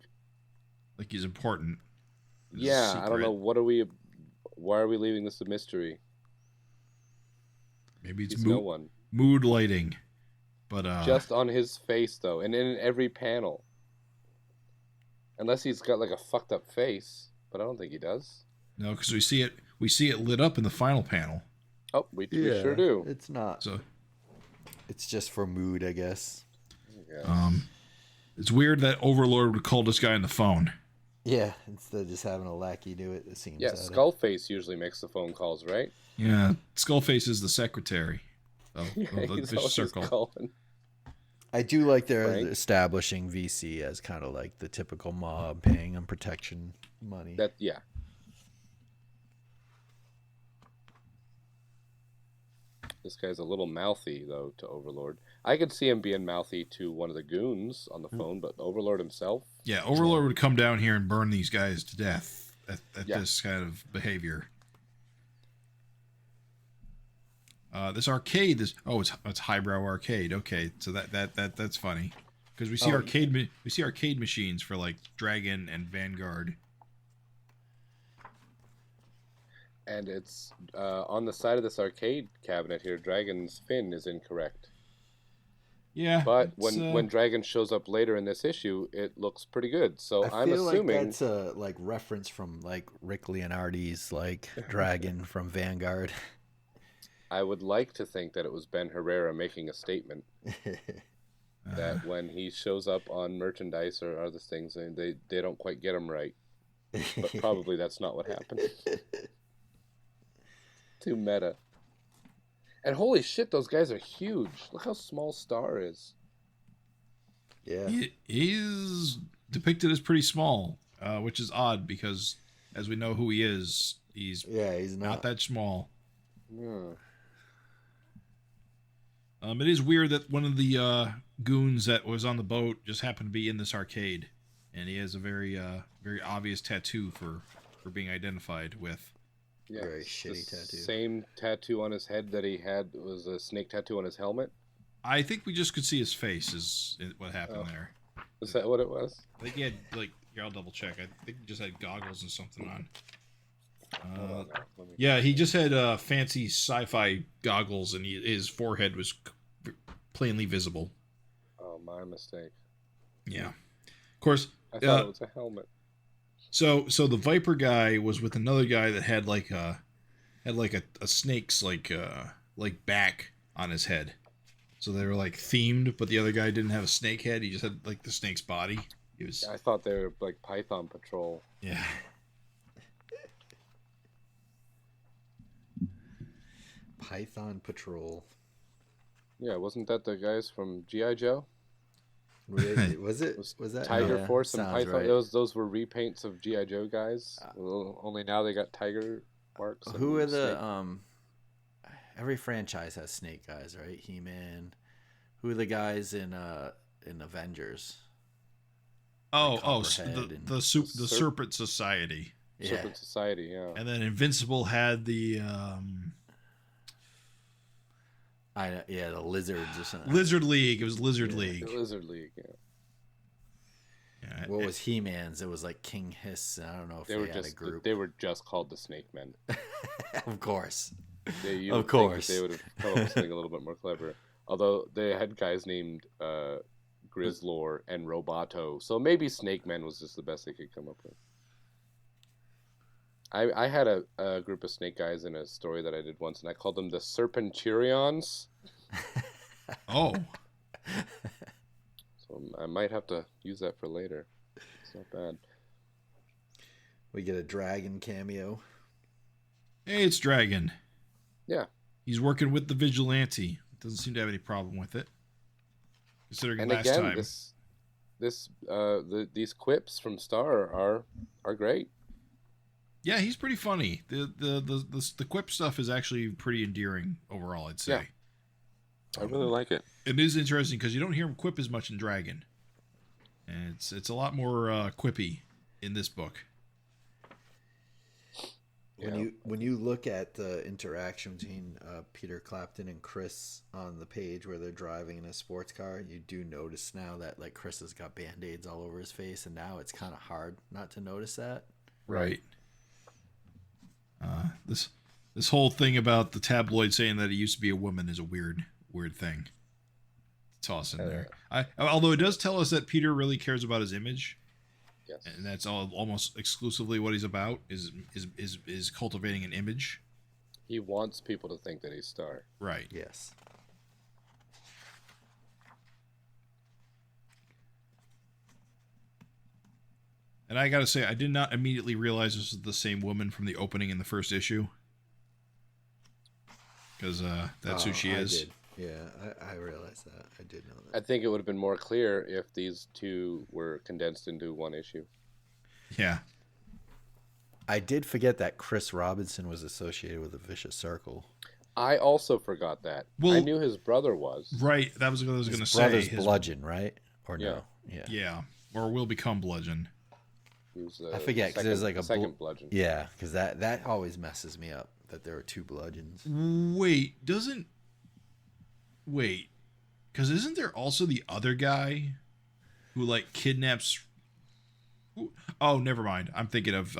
he's important. Yeah, I don't know. Why are we leaving this a mystery? Maybe it's no one. Mood lighting, but just on his face though, and in every panel. Unless he's got like a fucked up face, but I don't think he does. No, because we see it lit up in the final panel. Oh, we sure do. It's not. So it's just for mood, I guess. It's weird that Overlord would call this guy on the phone. Yeah, instead of just having a lackey do it, it seems. Yeah, Skullface usually makes the phone calls, right? Yeah, Skullface is the secretary of he's the circle. Calling. I do like they're establishing VC as kind of like the typical mob paying them protection money. Yeah. This guy's a little mouthy, though, to Overlord. I could see him being mouthy to one of the goons on the phone, but Overlord himself? Yeah, Overlord would come down here and burn these guys to death at this kind of behavior. This arcade, it's highbrow arcade. Okay, so that's funny because we see arcade machines for like Dragon and Vanguard. And it's on the side of this arcade cabinet here, Dragon's fin is incorrect. Yeah. But when Dragon shows up later in this issue, it looks pretty good. So I'm assuming like that's a like reference from like Rick Leonardi's like Dragon from Vanguard. I would like to think that it was Ben Herrera making a statement that when he shows up on merchandise or other things, they don't quite get him right. But probably that's not what happened. Too meta. And holy shit, those guys are huge. Look how small Star is. Yeah. He's depicted as pretty small, which is odd because as we know who he is, he's not that small. Yeah. It is weird that one of the goons that was on the boat just happened to be in this arcade, and he has a very obvious tattoo for being identified with. Yeah, very shitty tattoo. Same tattoo on his head that he had was a snake tattoo on his helmet. I think we just could see his face is what happened there. Is that what it was? I think he had, like, here, I'll double check. I think he just had goggles and something on. Yeah, he just had fancy sci-fi goggles, and his forehead was plainly visible. Oh, my mistake. Yeah. Of course. I thought it was a helmet. So the Viper guy was with another guy that had like a snake's like back on his head. So they were like themed, but the other guy didn't have a snake head. He just had like the snake's body. He was. I thought they were like Python Patrol. Yeah. Python Patrol. Yeah, wasn't that the guys from G.I. Joe? Was it? Was that Tiger Force and Python? Right. Those were repaints of G.I. Joe guys. Only now they got tiger marks. Who are the every franchise has snake guys, right? He-Man. Who are the guys in Avengers? The Serpent Society. Yeah. Serpent Society, yeah. And then Invincible had the the lizards or something. Lizard League. It was Lizard League. The Lizard League, yeah. What was He-Man's? It was like King Hiss. I don't know if they had a group. They were just called the Snake Men. Of course. Of course. They would have come up with something a little bit more clever. Although they had guys named Grizzlor and Roboto. So maybe Snake Men was just the best they could come up with. I had a group of snake guys in a story that I did once, and I called them the Serpenturions. Oh. So I might have to use that for later. It's not bad. We get a dragon cameo. Hey, it's Dragon. Yeah. He's working with the Vigilante. Doesn't seem to have any problem with it. Considering and last again, time. These quips from Star are great. Yeah, he's pretty funny. The quip stuff is actually pretty endearing overall, I'd say. Yeah. I really like it. It is interesting because you don't hear him quip as much in Dragon. And it's a lot more quippy in this book. When you look at the interaction between Peter Clapton and Chris on the page where they're driving in a sports car, you do notice now that like Chris has got Band-Aids all over his face, and now it's kind of hard not to notice that. Right. This whole thing about the tabloid saying that he used to be a woman is a weird thing to toss in there. Although it does tell us that Peter really cares about his image. Yes. And that's almost exclusively what he's about is cultivating an image. He wants people to think that he's Star. Right. Yes. And I gotta say, I did not immediately realize this was the same woman from the opening in the first issue. Because that's who she is. I did. Yeah, I realized that. I did know that. I think it would have been more clear if these two were condensed into one issue. Yeah. I did forget that Chris Robinson was associated with the Vicious Circle. I also forgot that. Well, I knew his brother was. Right. That was what I was going to say. Brother's Bludgeon, right? Or no? Yeah. Or will become Bludgeon. I forget because there's like a second Bludgeon. Yeah, because that always messes me up that there are two Bludgeons. Wait, because isn't there also the other guy who like kidnaps? Oh, never mind. I'm thinking of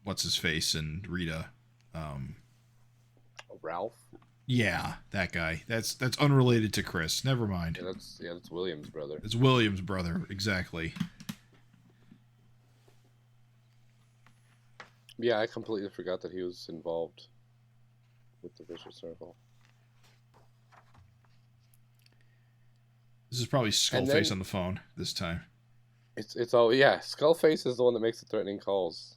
what's his face and Rita. Ralph. Yeah, that guy. That's unrelated to Chris. Never mind. Yeah, that's William's brother. It's William's brother, exactly. Yeah, I completely forgot that he was involved with the Vicious Circle. This is probably Skullface on the phone this time. It's all Skullface is the one that makes the threatening calls.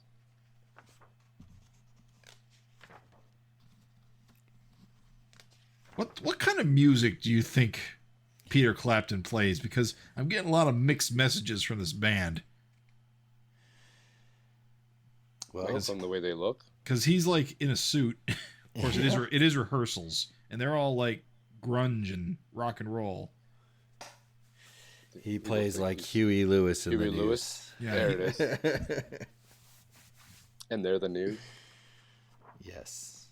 What kind of music do you think Peter Clapton plays? Because I'm getting a lot of mixed messages from this band. Well, from the way they look. Because he's like in a suit. Of course, it is rehearsals, and they're all like grunge and rock and roll. He plays like Huey Lewis in Huey the Lewis. News. Yeah, there it is. And they're the News. Yes.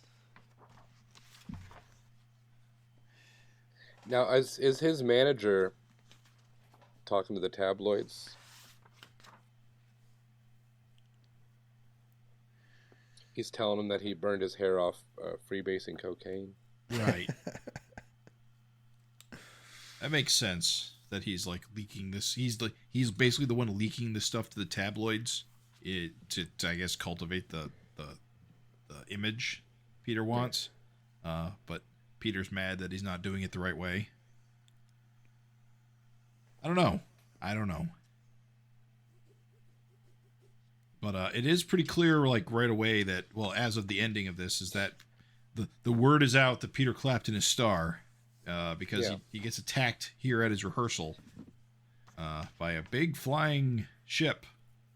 Now, is his manager talking to the tabloids? He's telling them that he burned his hair off freebasing cocaine. Right. That makes sense. That he's like leaking this. He's basically the one leaking this stuff to the tabloids, to I guess cultivate the image Peter wants. But Peter's mad that he's not doing it the right way. I don't know. But it is pretty clear, like right away, that as of the ending of this, is that the word is out that Peter Clapton is Star, because he gets attacked here at his rehearsal by a big flying ship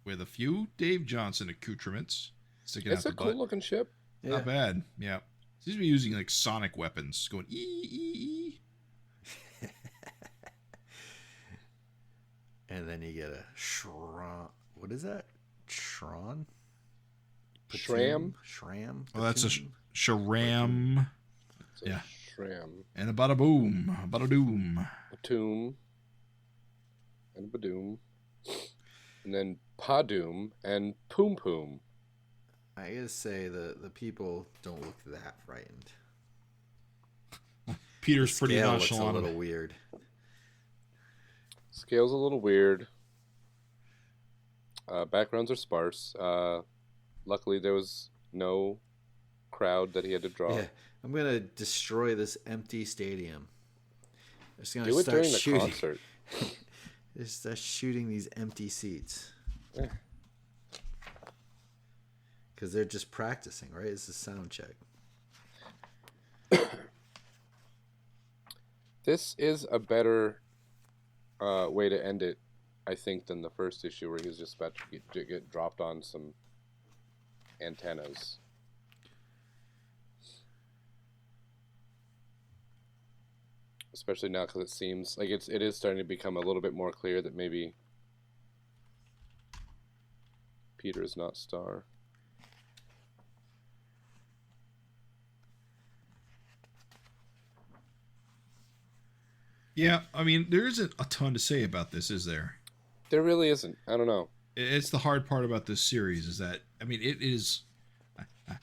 with a few Dave Johnson accoutrements sticking out the butt. It's a cool looking ship. Not bad. Yeah, seems to be using like sonic weapons, going ee. And then you get a shron. What is that? Shron? Shram? Shram? Oh, that's a sharam. Yeah. Shram. And a bada boom. A bada doom. A tomb. And a badoom. And then padoom and poom poom. I gotta say, the people don't look that frightened. Peter's pretty Scale nonchalant. looks a little weird. Scale's a little weird. Backgrounds are sparse. Luckily, there was no crowd that he had to draw. Yeah, I'm gonna destroy this empty stadium. I'm just gonna Do it start during the shooting. concert. Just start shooting these empty seats. Yeah. Because they're just practicing, right? It's a sound check. This is a better way to end it, I think, than the first issue where he was just about to get dropped on some antennas. Especially now, because it seems like it is starting to become a little bit more clear that maybe Peter is not Star. Yeah, I mean, there isn't a ton to say about this, is there? There really isn't. I don't know. It's the hard part about this series is that, I mean, it is,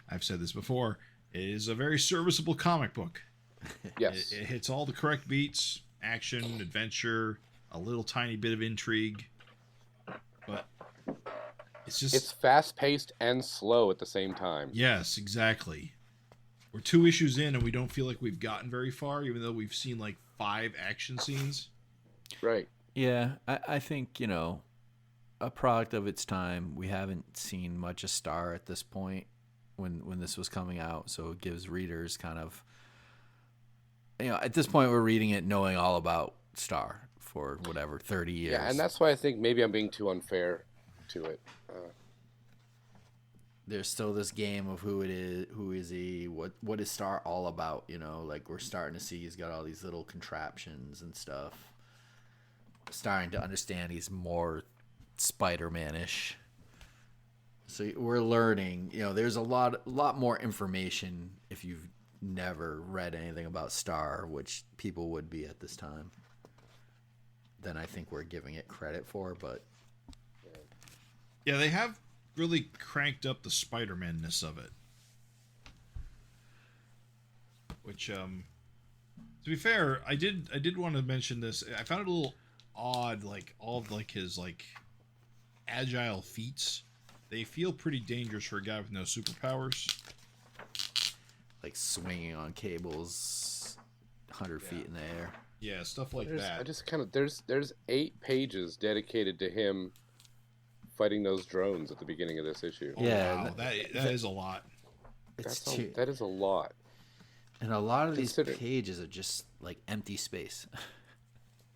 I've said this before, it is a very serviceable comic book. Yes. It hits all the correct beats, action, adventure, a little tiny bit of intrigue, but it's fast-paced and slow at the same time. Yes, exactly. We're 2 issues in and we don't feel like we've gotten very far, even though we've seen like 5 action scenes. Right. Yeah, I think, a product of its time. We haven't seen much of Star at this point when this was coming out, so it gives readers kind of, at this point we're reading it knowing all about Star for whatever 30 years. Yeah, and that's why I think maybe I'm being too unfair to it. There's still this game of who is he, what is Star all about, like we're starting to see he's got all these little contraptions and stuff. Starting to understand he's more Spider-Man-ish. So we're learning, there's a lot more information if you've never read anything about Star, which people would be at this time, than I think we're giving it credit for, but Yeah, they have really cranked up the Spider-Man-ness of it. Which, to be fair, I did want to mention this. I found it a little odd, like all of like his like agile feats. They feel pretty dangerous for a guy with no superpowers. like swinging on cables 100 feet in the air. Yeah, stuff like that. I just kind of there's 8 pages dedicated to him fighting those drones at the beginning of this issue. Oh, Yeah, wow. That is a lot. That is a lot. And a lot of these pages are just like empty space.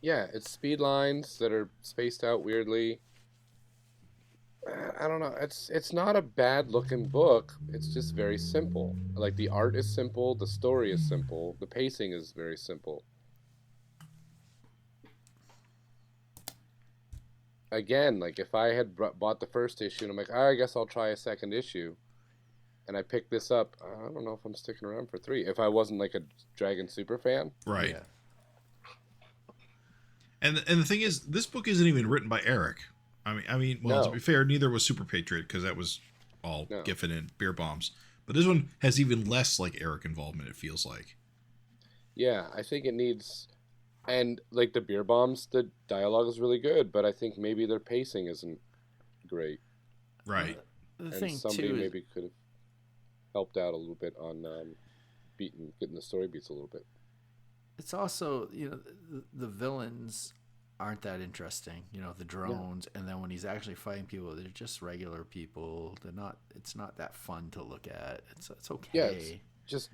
Yeah, it's speed lines that are spaced out weirdly. I don't know. It's not a bad looking book. It's just very simple. Like the art is simple, the story is simple, the pacing is very simple. Again, like if I had bought the first issue and I'm like, I guess I'll try a second issue, and I picked this up, I don't know if I'm sticking around for 3. If I wasn't like a Dragon super fan, Right. Yeah. And the thing is, this book isn't even written by Eric. Well, to be fair, neither was Super Patriot, because that was all Giffen and beer bombs. But this one has even less like Eric involvement, it feels like. Yeah, I think it needs, and like the beer bombs, the dialogue is really good, but I think maybe their pacing isn't great. Right. And somebody maybe could have helped out a little bit on getting the story beats a little bit. It's also, the villains aren't that interesting. The drones, and then when he's actually fighting people, they're just regular people. It's not that fun to look at. It's okay. Yeah, it's just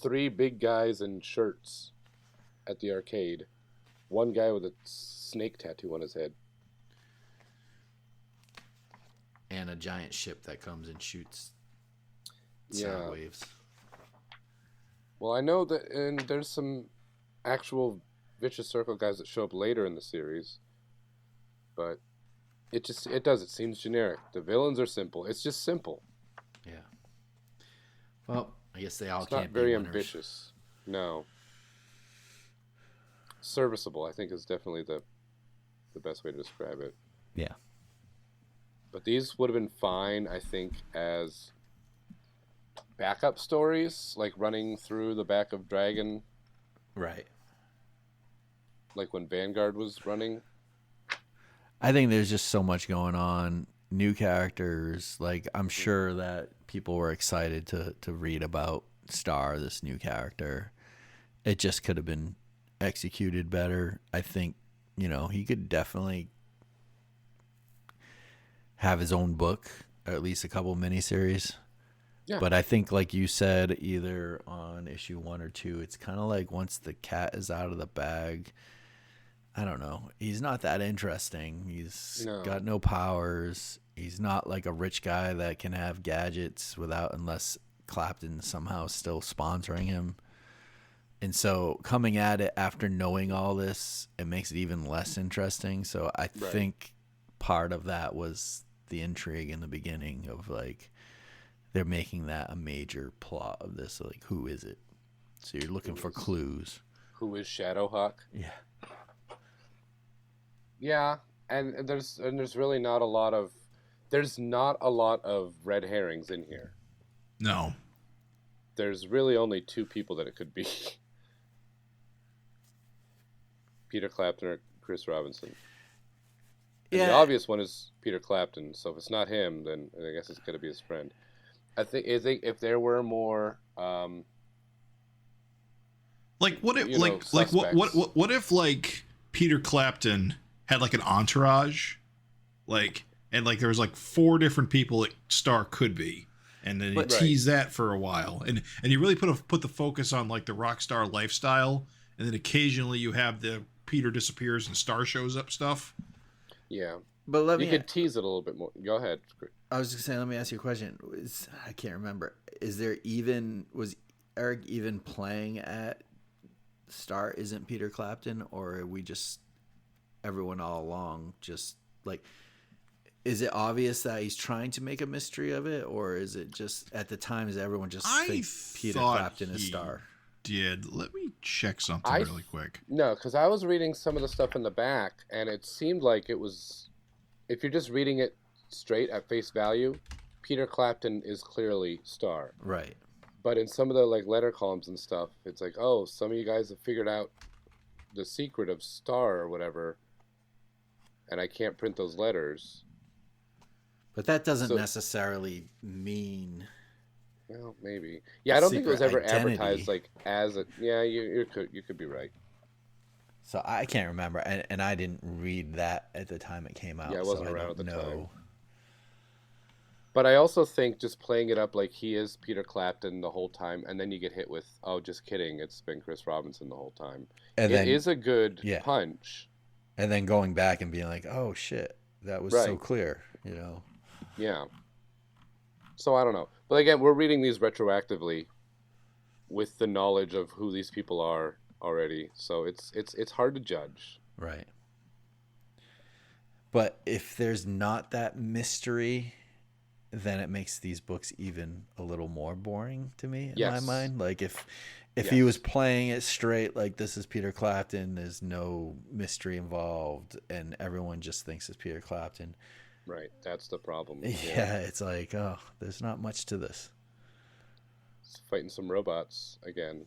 3 big guys in shirts at the arcade. One guy with a snake tattoo on his head. And a giant ship that comes and shoots sound waves. Well, I know that, and there's some actual Vicious Circle guys that show up later in the series, but it seems generic. The villains are simple. It's just simple. Yeah. Well, I guess they all it's can't not very be winners. Ambitious. No. Serviceable, I think, is definitely the best way to describe it. Yeah. But these would have been fine, I think, as backup stories, like running through the back of Dragon. Right. Like when Vanguard was running. I think there's just so much going on. New characters. Like, I'm sure that people were excited to read about Star, this new character. It just could have been executed better. I think, he could definitely have his own book, or at least a couple miniseries. Yeah. But I think, like you said, either on issue 1 or 2, it's kind of like once the cat is out of the bag, I don't know. He's not that interesting. He's got no powers. He's not like a rich guy that can have gadgets unless Clapton somehow still sponsoring him. And so coming at it after knowing all this, it makes it even less interesting. So I think part of that was the intrigue in the beginning of like, they're making that a major plot of this. Like, who is it? So you're looking for clues. Who is Shadowhawk? Yeah. Yeah, and there's really not a lot of red herrings in here. No. There's really only 2 people that it could be. Peter Clapton or Chris Robinson. And the obvious one is Peter Clapton, so if it's not him, then I guess it's going to be his friend. I think if there were more what if like Peter Clapton had like an entourage, and there was like 4 different people that Star could be, and then you tease that for a while, and you really put the focus on like the rock star lifestyle, and then occasionally you have the Peter disappears and Star shows up stuff. Yeah, but you could tease it a little bit more. Go ahead. I was just saying, let me ask you a question. I can't remember. Was Eric even playing at Star isn't Peter Clapton, or are we just everyone all along just like, is it obvious that he's trying to make a mystery of it, or is it just at the time is everyone just think Peter Clapton is Star? Let me check something really quick. No, because I was reading some of the stuff in the back, and it seemed like it was, if you're just reading it straight at face value, Peter Clapton is clearly Star. Right. But in some of the like letter columns and stuff, it's like, oh, some of you guys have figured out the secret of Star or whatever, and I can't print those letters. But that doesn't necessarily mean. Well, maybe. Yeah, I don't think it was ever advertised like as a. Yeah, you could be right. So I can't remember, and I didn't read that at the time it came out. Yeah, I wasn't around at the time. time. But I also think just playing it up like he is Peter Clapton the whole time, and then you get hit with, oh, just kidding, it's been Chris Robinson the whole time. And it is a good punch. And then going back and being like, oh, shit, that was so clear, Yeah. So I don't know. But again, we're reading these retroactively with the knowledge of who these people are already. So it's hard to judge. Right. But if there's not that mystery, then it makes these books even a little more boring to me in my Yes. mind. Like if Yes. he was playing it straight, like this is Peter Clapton, there's no mystery involved, and everyone just thinks it's Peter Clapton. Right, that's the problem. Yeah, it's like, oh, there's not much to this. It's fighting some robots again.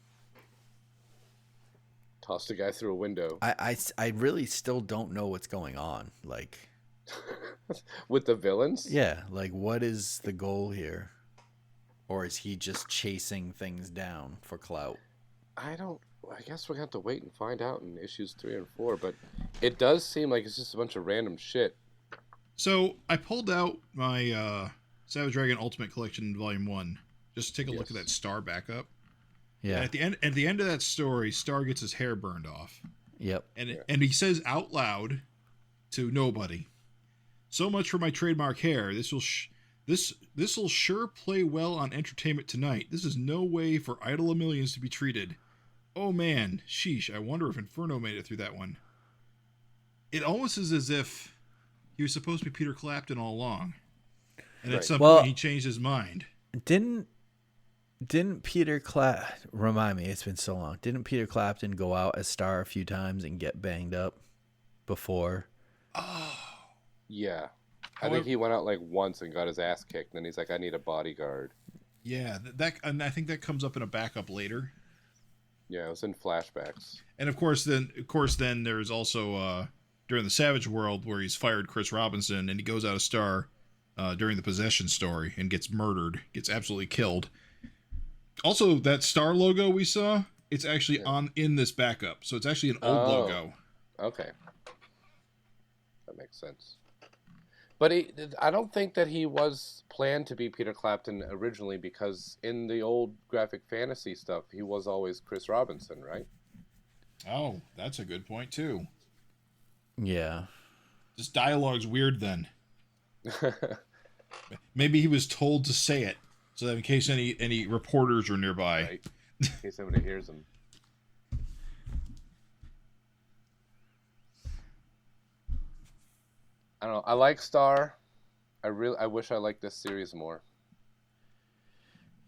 Tossed a guy through a window. I really still don't know what's going on. Like, With the villains? yeah, like what is the goal here? Or is he just chasing things down for clout? I guess we're going to have to wait and find out in issues 3 and 4, but it does seem like it's just a bunch of random shit. So I pulled out my Savage Dragon Ultimate Collection Volume 1 just to take a look at that Star backup. Yeah. And at the end of that story, Star gets his hair burned off. Yep. And he says out loud to nobody, "So much for my trademark hair. This will sure play well on Entertainment Tonight. This is no way for Idol of Millions to be treated. Oh man, sheesh, I wonder if Inferno made it through that one." It almost is as if he was supposed to be Peter Clapton all along. And at some point he changed his mind. Didn't Peter remind me, it's been so long. Didn't Peter Clapton go out as Star a few times and get banged up before? Oh. Yeah. I think he went out like once and got his ass kicked, and then he's like, I need a bodyguard. Yeah, and I think that comes up in a backup later. Yeah, it was in flashbacks. And of course then there's also during the Savage World where he's fired Chris Robinson and he goes out of Star during the Possession story and gets murdered, gets absolutely killed. Also, that Star logo we saw, it's actually in this backup. So it's actually an old logo. Okay. That makes sense. But I don't think that he was planned to be Peter Clapton originally, because in the old graphic fantasy stuff, he was always Chris Robinson, right? Oh, that's a good point, too. Yeah. This dialogue's weird, then. Maybe he was told to say it, so that in case any reporters are nearby. Right. In case somebody hears him. I don't know. I like Star. I wish I liked this series more.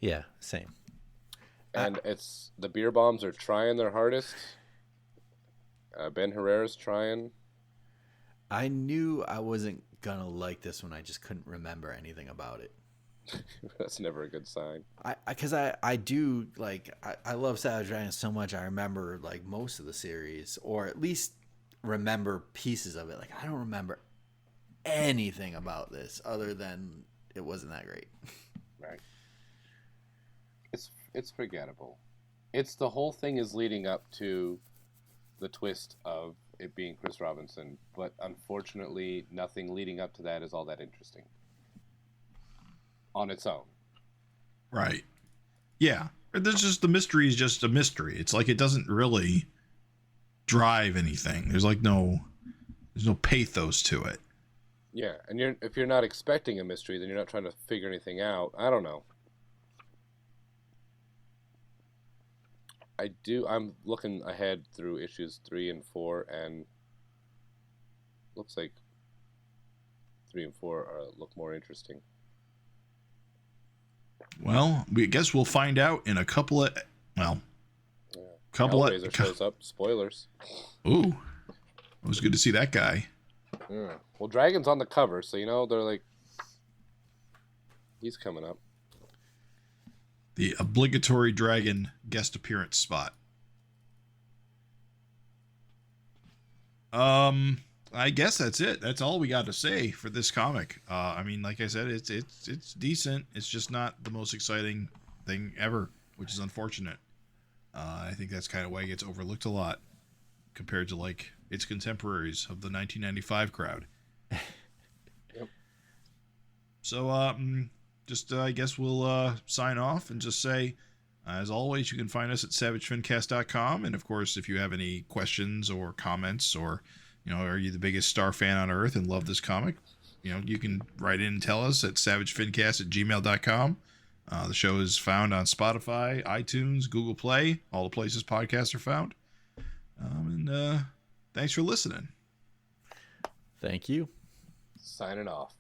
Yeah, same. And it's the beer bombs are trying their hardest. Ben Herrera's trying. I knew I wasn't gonna like this one. I just couldn't remember anything about it. That's never a good sign. Because I do like I love Savage Dragon so much. I remember like most of the series, or at least remember pieces of it. Like I don't remember anything about this other than it wasn't that great. Right. It's forgettable. It's the whole thing is leading up to the twist of it being Chris Robinson, but unfortunately nothing leading up to that is all that interesting on its own. Right. Yeah. There's just, the mystery is just a mystery. It's like it doesn't really drive anything. There's no pathos to it. Yeah, and if you're not expecting a mystery, then you're not trying to figure anything out. I don't know. I'm looking ahead through issues 3 and 4, and looks like 3 and 4 look more interesting. Well, we guess we'll find out in a couple of, Hellraiser shows up. Spoilers. Ooh, it was good to see that guy. Yeah. Well, Dragon's on the cover, so they're like, he's coming up. The obligatory Dragon guest appearance spot. I guess that's it. That's all we got to say for this comic. I mean, like I said, it's decent. It's just not the most exciting thing ever, which is unfortunate. I think that's kind of why it gets overlooked a lot compared to like its contemporaries of the 1995 crowd. Yep. So, I guess we'll sign off and just say, as always, you can find us at savagefincast.com. And of course, if you have any questions or comments, or are you the biggest Star fan on earth and love this comic, you can write in and tell us at savagefincast@gmail.com. The show is found on Spotify, iTunes, Google Play, all the places podcasts are found. And thanks for listening. Thank you. Signing off.